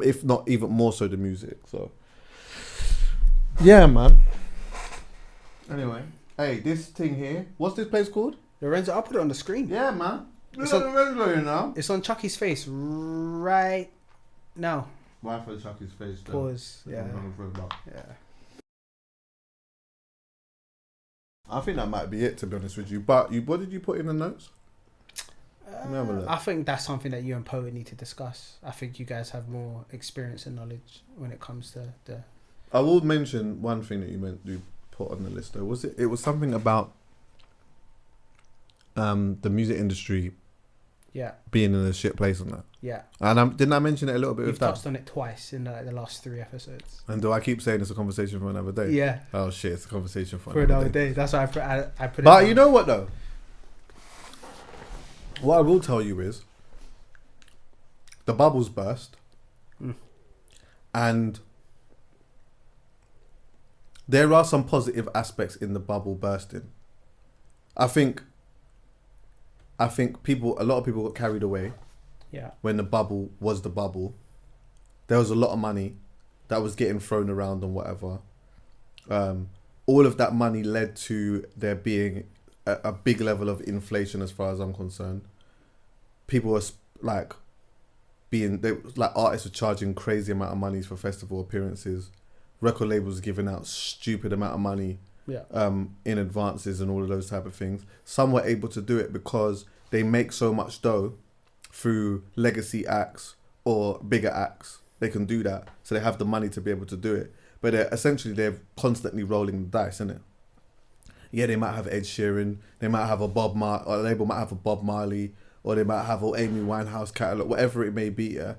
if not even more so the music. So yeah, man. Anyway, hey, this thing here, what's this place called? Lorenzo, I'll put it on the screen. Yeah, man. It's Look on- at Lorenzo, you know. It's on Chuckie's face right now. Why for Chuckie's face? Though? Pause. Yeah. Yeah. I think that might be it, to be honest with you. But what did you put in the notes? Let me have a look. I think that's something that you and Poet need to discuss. I think you guys have more experience and knowledge when it comes to the. I will mention one thing that you put on the list though. It was something about the music industry Yeah. being in a shit place and that. Yeah. And didn't I mention it a little bit You've with that? touched on it twice in the last 3 episodes. And do I keep saying it's a conversation for another day? Yeah. Oh shit, it's a conversation for For another day. That's why I put it. But down. you know what though? What I will tell you is the bubbles burst and there are some positive aspects in the bubble bursting. I think a lot of people got carried away Yeah. when the bubble was the bubble. There was a lot of money that was getting thrown around and whatever. All of that money led to there being a big level of inflation as far as I'm concerned. People were artists were charging crazy amount of money for festival appearances. Record labels giving out stupid amount of money in advances and all of those type of things. Some were able to do it because they make so much dough through legacy acts or bigger acts. They can do that, so they have the money to be able to do it. But they're constantly rolling the dice, isn't it? Yeah, they might have Ed Sheeran, they might have a label might have a Bob Marley, or they might have an Amy Winehouse catalog, whatever it may be. Yeah,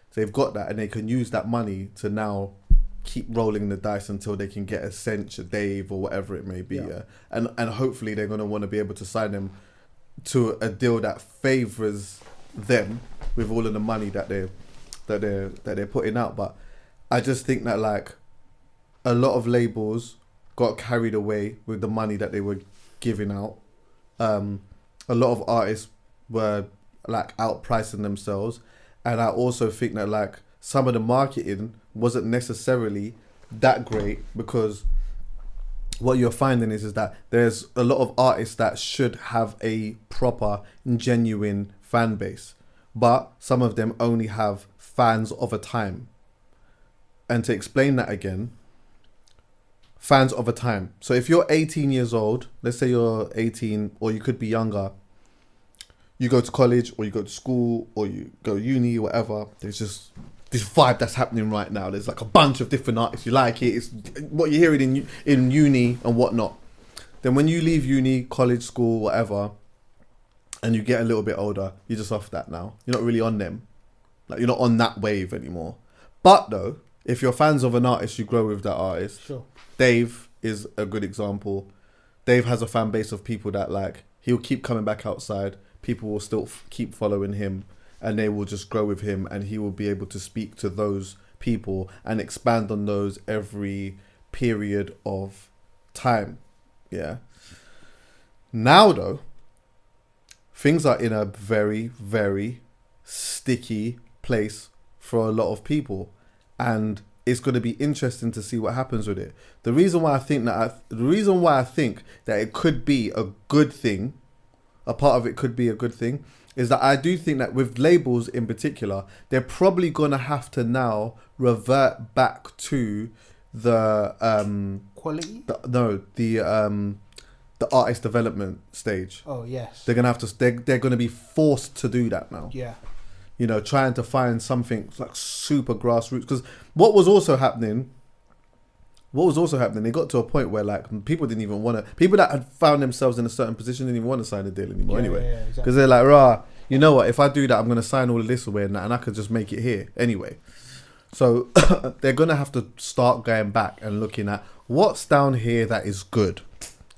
so they've got that, and they can use that money to now keep rolling the dice until they can get a Cinch, a Dave, or whatever it may be. Yeah, and hopefully they're gonna want to be able to sign them to a deal that favors them with all of the money that they're putting out. But I just think that like a lot of labels got carried away with the money that they were giving out. A lot of artists were like outpricing themselves, and I also think that like some of the marketing wasn't necessarily that great, because what you're finding is that there's a lot of artists that should have a proper, genuine fan base, but some of them only have fans of a time. And to explain that again, fans of a time. So if you're 18 years old, let's say you're 18, or you could be younger, you go to college or you go to school or you go uni, whatever, there's just this vibe that's happening right now. There's like a bunch of different artists. You like it. It's what you're hearing in uni and whatnot. Then when you leave uni, college, school, whatever, and you get a little bit older, you're just off that now. You're not really on them. Like, you're not on that wave anymore. But though, if you're fans of an artist, you grow with that artist. Sure. Dave is a good example. Dave has a fan base of people that like, he'll keep coming back outside. People will still keep following him, and they will just grow with him, and he will be able to speak to those people and expand on those every period of time. Yeah. Now though, things are in a very, very sticky place for a lot of people, and it's going to be interesting to see what happens with it. The reason why I think that it could be a good thing, a part of it could be a good thing, is that I do think that with labels in particular, they're probably going to have to now revert back to the quality. The artist development stage. Oh yes. They're gonna have to. They're gonna be forced to do that now. Yeah. You know, trying to find something like super grassroots. Because what was also happening, they got to a point where like people didn't even want to. People that had found themselves in a certain position didn't even want to sign a deal anymore. Anyway, because they're like, rah, you know what? If I do that, I'm gonna sign all of this away and I could just make it here anyway. So they're gonna have to start going back and looking at what's down here that is good.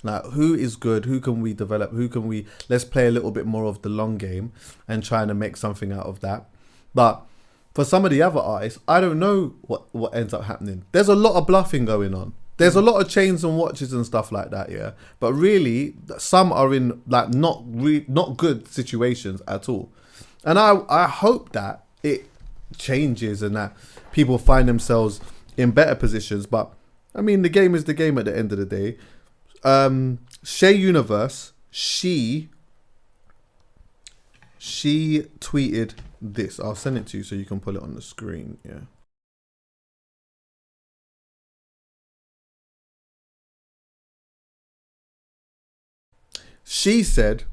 Like, who is good? Who can we develop? Let's play a little bit more of the long game and trying to make something out of that. But for some of the other artists, I don't know what ends up happening. There's a lot of bluffing going on. There's a lot of chains and watches and stuff like that, yeah. But really, some are in like not good situations at all. And I hope that it changes and that people find themselves in better positions. But I mean, the game is the game at the end of the day. Shay Universe, she tweeted this. I'll send it to you so you can pull it on the screen. Yeah. She said,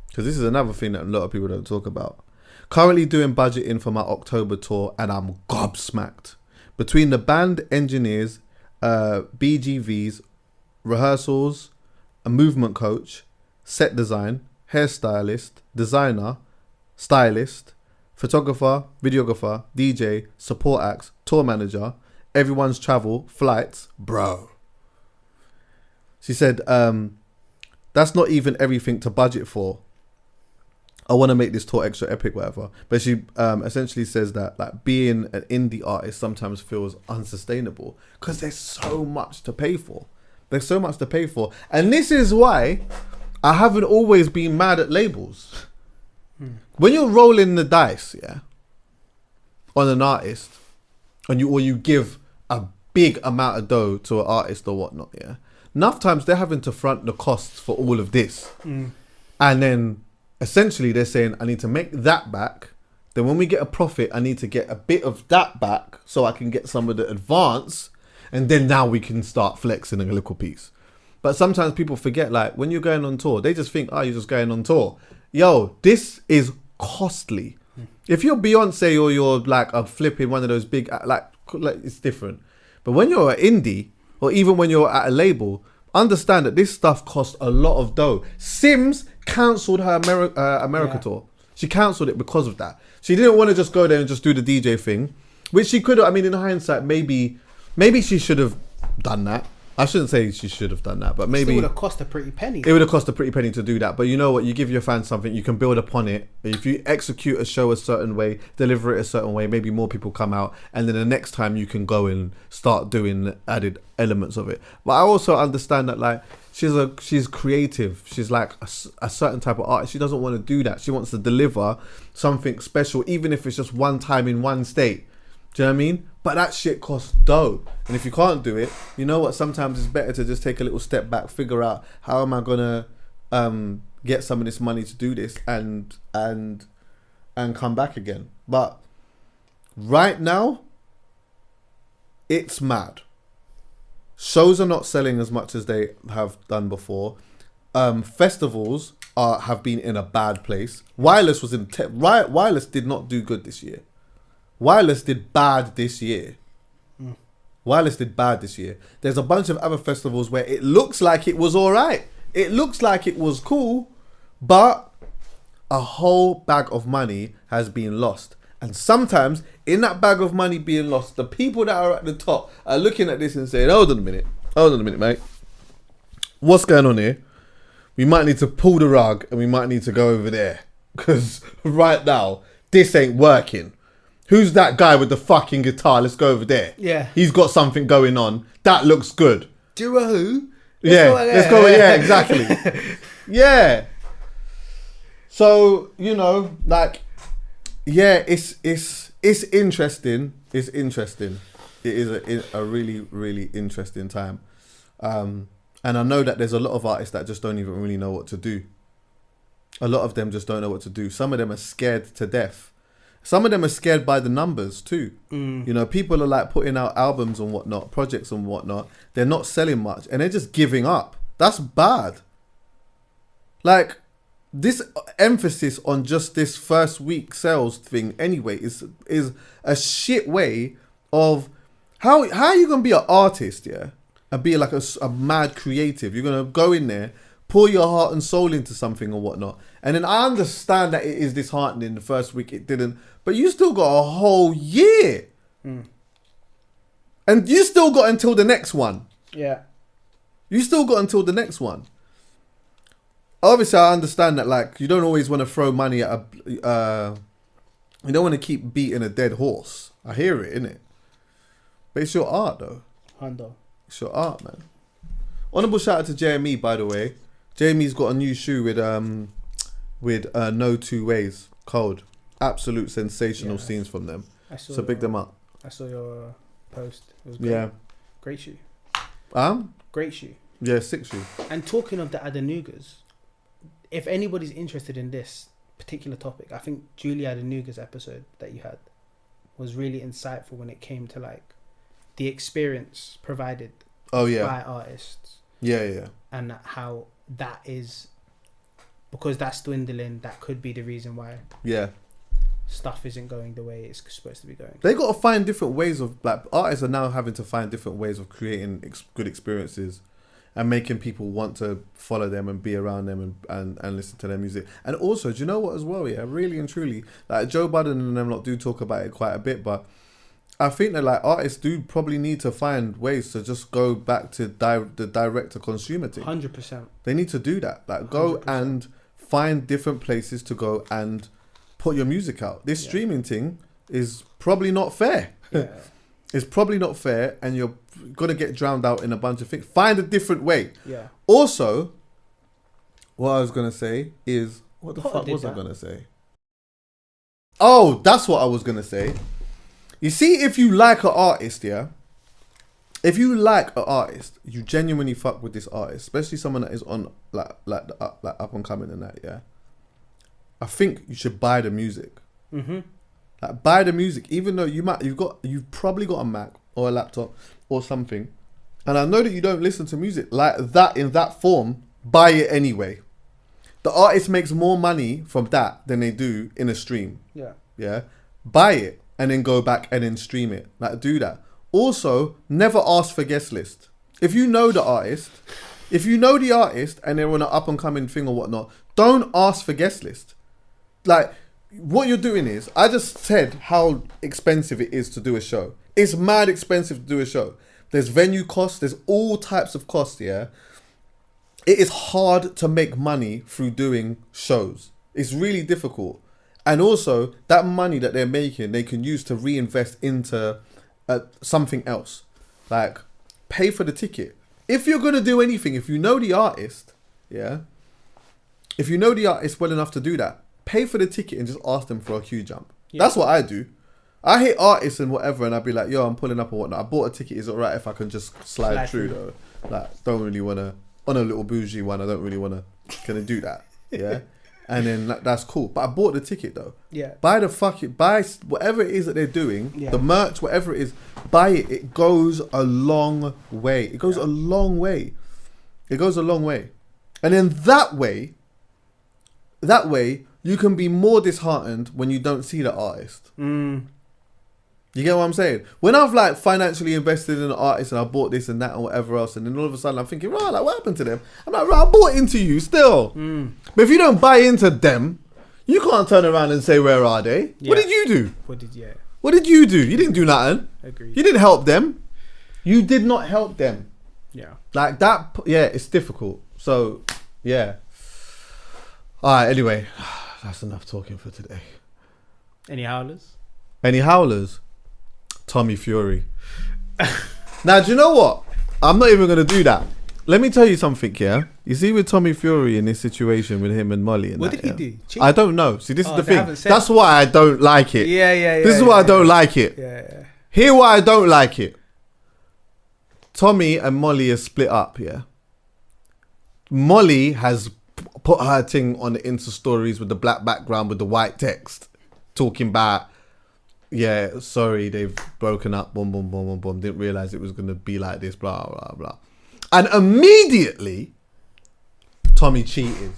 because this is another thing that a lot of people don't talk about. Currently doing budgeting for my October tour and I'm gobsmacked. Between the band engineers, BGVs, rehearsals, a movement coach, set design, hairstylist, designer, stylist, photographer, videographer, DJ, support acts, tour manager, everyone's travel, flights, bro. She said, that's not even everything to budget for. I want to make this tour extra epic, whatever. But she essentially says that like being an indie artist sometimes feels unsustainable because there's so much to pay for. There's so much to pay for. And this is why I haven't always been mad at labels. When you're rolling the dice, yeah, on an artist, and you give a big amount of dough to an artist or whatnot, yeah, enough times they're having to front the costs for all of this. And then essentially they're saying, I need to make that back. Then when we get a profit, I need to get a bit of that back so I can get some of the advance. And then now we can start flexing a little piece. But sometimes people forget, like when you're going on tour, they just think, oh, you're just going on tour. Yo, this is costly. If you're Beyonce or you're like a flipping one of those big, like it's different. But when you're an indie or even when you're at a label, understand that this stuff costs a lot of dough. Sims cancelled her America tour. She cancelled it because of that. She didn't want to just go there and just do the DJ thing, which she could have. I mean, in hindsight, maybe she should have done that. I shouldn't say she should have done that, but maybe it would have cost a pretty penny. It would have cost a pretty penny to do that. But you know what? You give your fans something, you can build upon it. If you execute a show a certain way, deliver it a certain way, maybe more people come out, and then the next time you can go and start doing added elements of it. But I also understand that like she's creative. She's like a certain type of artist. She doesn't want to do that. She wants to deliver something special, even if it's just one time in one state. Do you know what I mean? But that shit costs dough. And if you can't do it, you know what? Sometimes it's better to just take a little step back, figure out how am I gonna get some of this money to do this and come back again. But right now, it's mad. Shows are not selling as much as they have done before. Festivals have been in a bad place. Wireless was in Wireless did not do good this year. Wireless did bad this year. Wireless did bad this year. There's a bunch of other festivals where it looks like it was all right. It looks like it was cool, but a whole bag of money has been lost. And sometimes in that bag of money being lost, the people that are at the top are looking at this and saying, hold on a minute, mate. What's going on here? We might need to pull the rug and we might need to go over there. Because right now, this ain't working. Who's that guy with the fucking guitar? Let's go over there. Yeah. He's got something going on. That looks good. Do a who? Let's go. Yeah, exactly. Yeah. So, you know, like, yeah, it's interesting. It's interesting. It is a really, really interesting time. And I know that there's a lot of artists that just don't even really know what to do. A lot of them just don't know what to do. Some of them are scared to death. Some of them are scared by the numbers too. You know, people are like putting out albums and whatnot, projects and whatnot. They're not selling much and they're just giving up. That's bad. Like, this emphasis on just this first week sales thing anyway is a shit way of how are you gonna be an artist, yeah, and be like a mad creative. You're gonna go in there, pour your heart and soul into something or whatnot, and then I understand that it is disheartening. The first week it didn't, but you still got a whole year, and you still got until the next one. Yeah, you still got until the next one. obviously I understand that, like, you don't always want to throw money at you don't want to keep beating a dead horse. I hear it, innit? But it's your art, though. Hundo. It's your art, man. Honourable shout out to JME, by the way. JME's got a new shoe with No Two Ways code. Absolute sensational scenes from them. So big them up. I saw your post. It was great. Yeah. Great shoe. Great shoe. Yeah, 6 shoe. And talking of the Adenugas, if anybody's interested in this particular topic, I think Julie Adenuga's episode that you had was really insightful when it came to like the experience provided by artists. Yeah. And how that is, because that's dwindling, that could be the reason why stuff isn't going the way it's supposed to be going. They got to find different ways of, like, artists are now having to find different ways of creating good experiences and making people want to follow them and be around them and listen to their music. And also, do you know what as well? Yeah, really and truly, like Joe Budden and them lot do talk about it quite a bit, but I think that like artists do probably need to find ways to just go back to the direct to consumer thing. 100%. They need to do that. Like go 100%. And find different places to go and put your music out. This streaming thing is probably not fair. Yeah. It's probably not fair, and you're gonna get drowned out in a bunch of things. Find a different way. Yeah. Also, what I was gonna say is, what the fuck was I gonna say? Oh, that's what I was gonna say. You see, if you like an artist, if you like an artist, you genuinely fuck with this artist, especially someone that is on like up and coming and that, I think you should buy the music. Mm-hmm. Like buy the music, even though you've probably got a Mac or a laptop or something, and I know that you don't listen to music like that in that form. Buy it anyway. The artist makes more money from that than they do in a stream. Yeah. Buy it and then go back and then stream it. Like do that. Also, never ask for guest list. If you know the artist, and they're on an up and coming thing or whatnot, don't ask for guest list. Like, what you're doing is, I just said how expensive it is to do a show. It's mad expensive to do a show. There's venue costs, there's all types of costs, It is hard to make money through doing shows. It's really difficult. And also, that money that they're making, they can use to reinvest into something else. Like, pay for the ticket. If you're going to do anything, if you know the artist, if you know the artist well enough to do that, pay for the ticket and just ask them for a queue jump. That's what I do. I hate artists and whatever, and I'd be like, yo, I'm pulling up or whatnot. I bought a ticket. Is it alright if I can just slide through though? Like, don't really want to, on a little bougie one, I don't really want to, can I do that? Yeah. And then that's cool. But I bought the ticket though. Yeah. Buy whatever it is that they're doing, the merch, whatever it is, buy it. It goes a long way. It goes a long way. It goes a long way. And then that way, you can be more disheartened when you don't see the artist. You get what I'm saying? When I've like financially invested in an artist and I bought this and that and whatever else, and then all of a sudden I'm thinking, right, like what happened to them? I'm like, right, I bought into you still. But if you don't buy into them, you can't turn around and say, where are they? What did you do? What did you do? You didn't do nothing. Agreed. You didn't help them. You did not help them. Yeah. Like that, it's difficult. So, Alright, anyway, that's enough talking for today. Any howlers? Tommy Fury. Now, do you know what? I'm not even going to do that. Let me tell you something, You see with Tommy Fury in this situation with him and Molly and what did he do? Cheat? I don't know. See, this is the thing. That's why I don't like it. This is why I don't like it. Hear why I don't like it. Tommy and Molly are split up, Molly has put her thing on the Insta stories with the black background with the white text, talking about, sorry, they've broken up, boom, boom, boom, boom, boom, didn't realise it was going to be like this, blah, blah, blah. And immediately, Tommy cheated.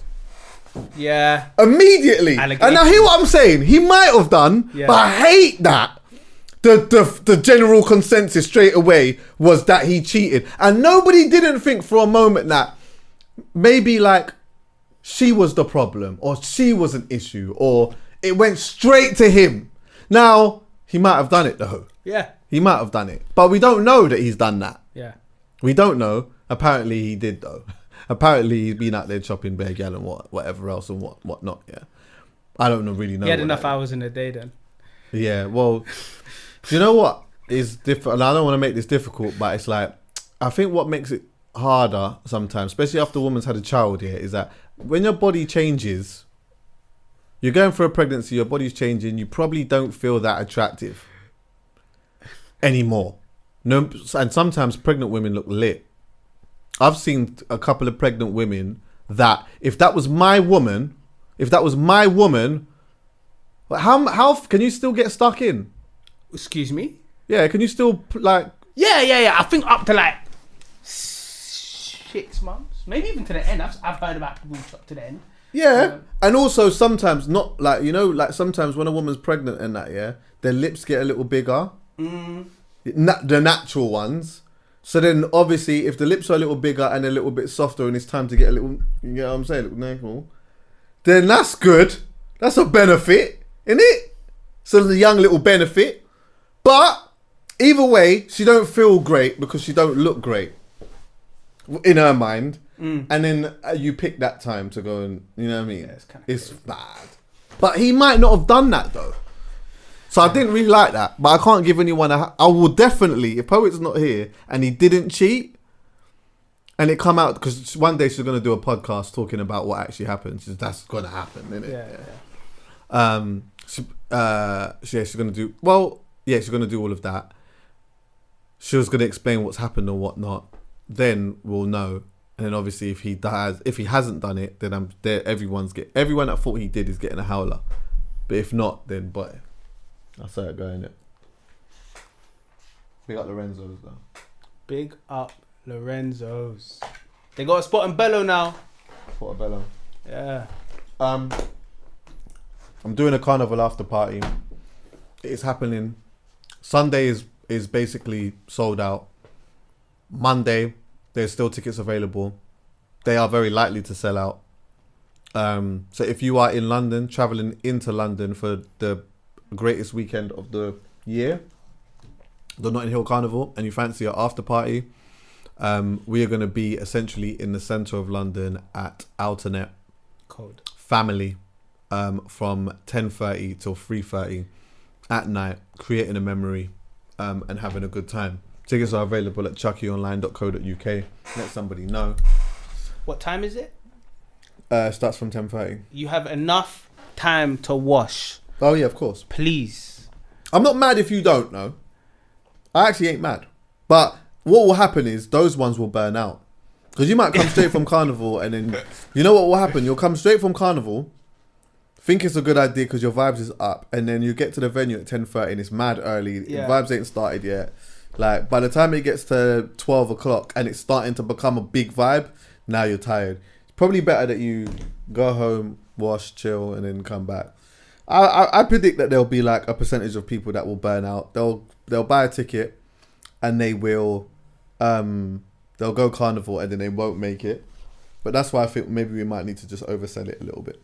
Yeah. Immediately. And now hear what I'm saying. He might have done, but I hate that. The general consensus straight away was that he cheated. And nobody didn't think for a moment that maybe like she was the problem or she was an issue or it went straight to him. Now, he might have done it though. Yeah. He might have done it. But we don't know that he's done that. Yeah. We don't know. Apparently he did though. Apparently, he's been out there chopping bear gal and whatever else and what not. Yeah, I don't really know. He had what enough that is. hours in a day then. Yeah, well, do you know what is different? I don't want to make this difficult, but it's like I think what makes it harder sometimes, especially after a woman's had a child, yeah, is that when your body changes, you're going through a pregnancy, your body's changing, you probably don't feel that attractive anymore. No, and sometimes pregnant women look lit. I've seen a couple of pregnant women that if that was my woman, how can you still get stuck in? Excuse me? Yeah, can you still like? Yeah. I think up to like 6 months, maybe even to the end. I've heard about people up to the end. Yeah, and also sometimes not like like sometimes when a woman's pregnant and that, yeah, their lips get a little bigger, the natural ones. So then obviously if the lips are a little bigger and a little bit softer and it's time to get a little, you know what I'm saying, a little navel, then that's good. That's a benefit, isn't it? So the young little benefit, but either way, she don't feel great because she don't look great in her mind. And then you pick that time to go and, you know what I mean? Yeah, it's bad. But he might not have done that though. So I didn't really like that. But I can't give anyone I will definitely, if Poet's not here and he didn't cheat and it come out, because one day she's going to do a podcast talking about what actually happened. That's going to happen, isn't it? Yeah. She's going to do, she's going to do all of that. She was going to explain what's happened or whatnot. Then we'll know. And then obviously if he hasn't done it, then I'm there. Everyone that thought he did is getting a howler. But if not, then boy, I saw it going it. Big up Lorenzo's though. Big up Lorenzo's. They got a spot in Bello now. Portobello. Yeah. I'm doing a carnival after party. It's happening. Sunday is basically sold out. Monday, there's still tickets available. They are very likely to sell out. So if you are in London, traveling into London for the greatest weekend of the year, the Notting Hill Carnival, and you fancy your after party, we are going to be essentially in the centre of London at Alternet Code Family from 10:30 till 3:30 at night, creating a memory and having a good time. Tickets are available at chuckieonline.co.uk. Let somebody know. What time is it? Starts from 10:30. You have enough time to wash. Oh yeah, of course. Please. I'm not mad if you don't know. I actually ain't mad. But what will happen is those ones will burn out. Because you might come straight from Carnival and then, you know what will happen? You'll come straight from Carnival, think it's a good idea because your vibes is up, and then you get to the venue at 10:30 and it's mad early. Yeah. Vibes ain't started yet. Like, by the time it gets to 12 o'clock and it's starting to become a big vibe, now you're tired. It's probably better that you go home, wash, chill, and then come back. I predict that there'll be like a percentage of people that will burn out. They'll buy a ticket and they will they'll go Carnival and then they won't make it. But that's why I think maybe we might need to just oversell it a little bit.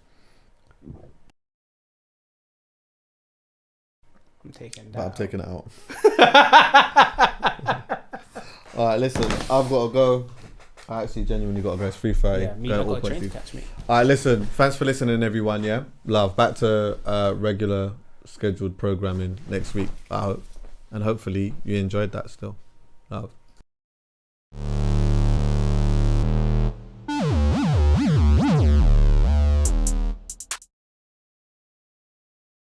I'm taking that. But I'm taking it out. Alright, listen, I've got to go. I actually genuinely got to go. It's 3:30. Yeah, me, I got a train to catch me. Alright, listen, thanks for listening everyone, yeah? Love. Back to regular scheduled programming next week, I hope. And hopefully you enjoyed that still. Love.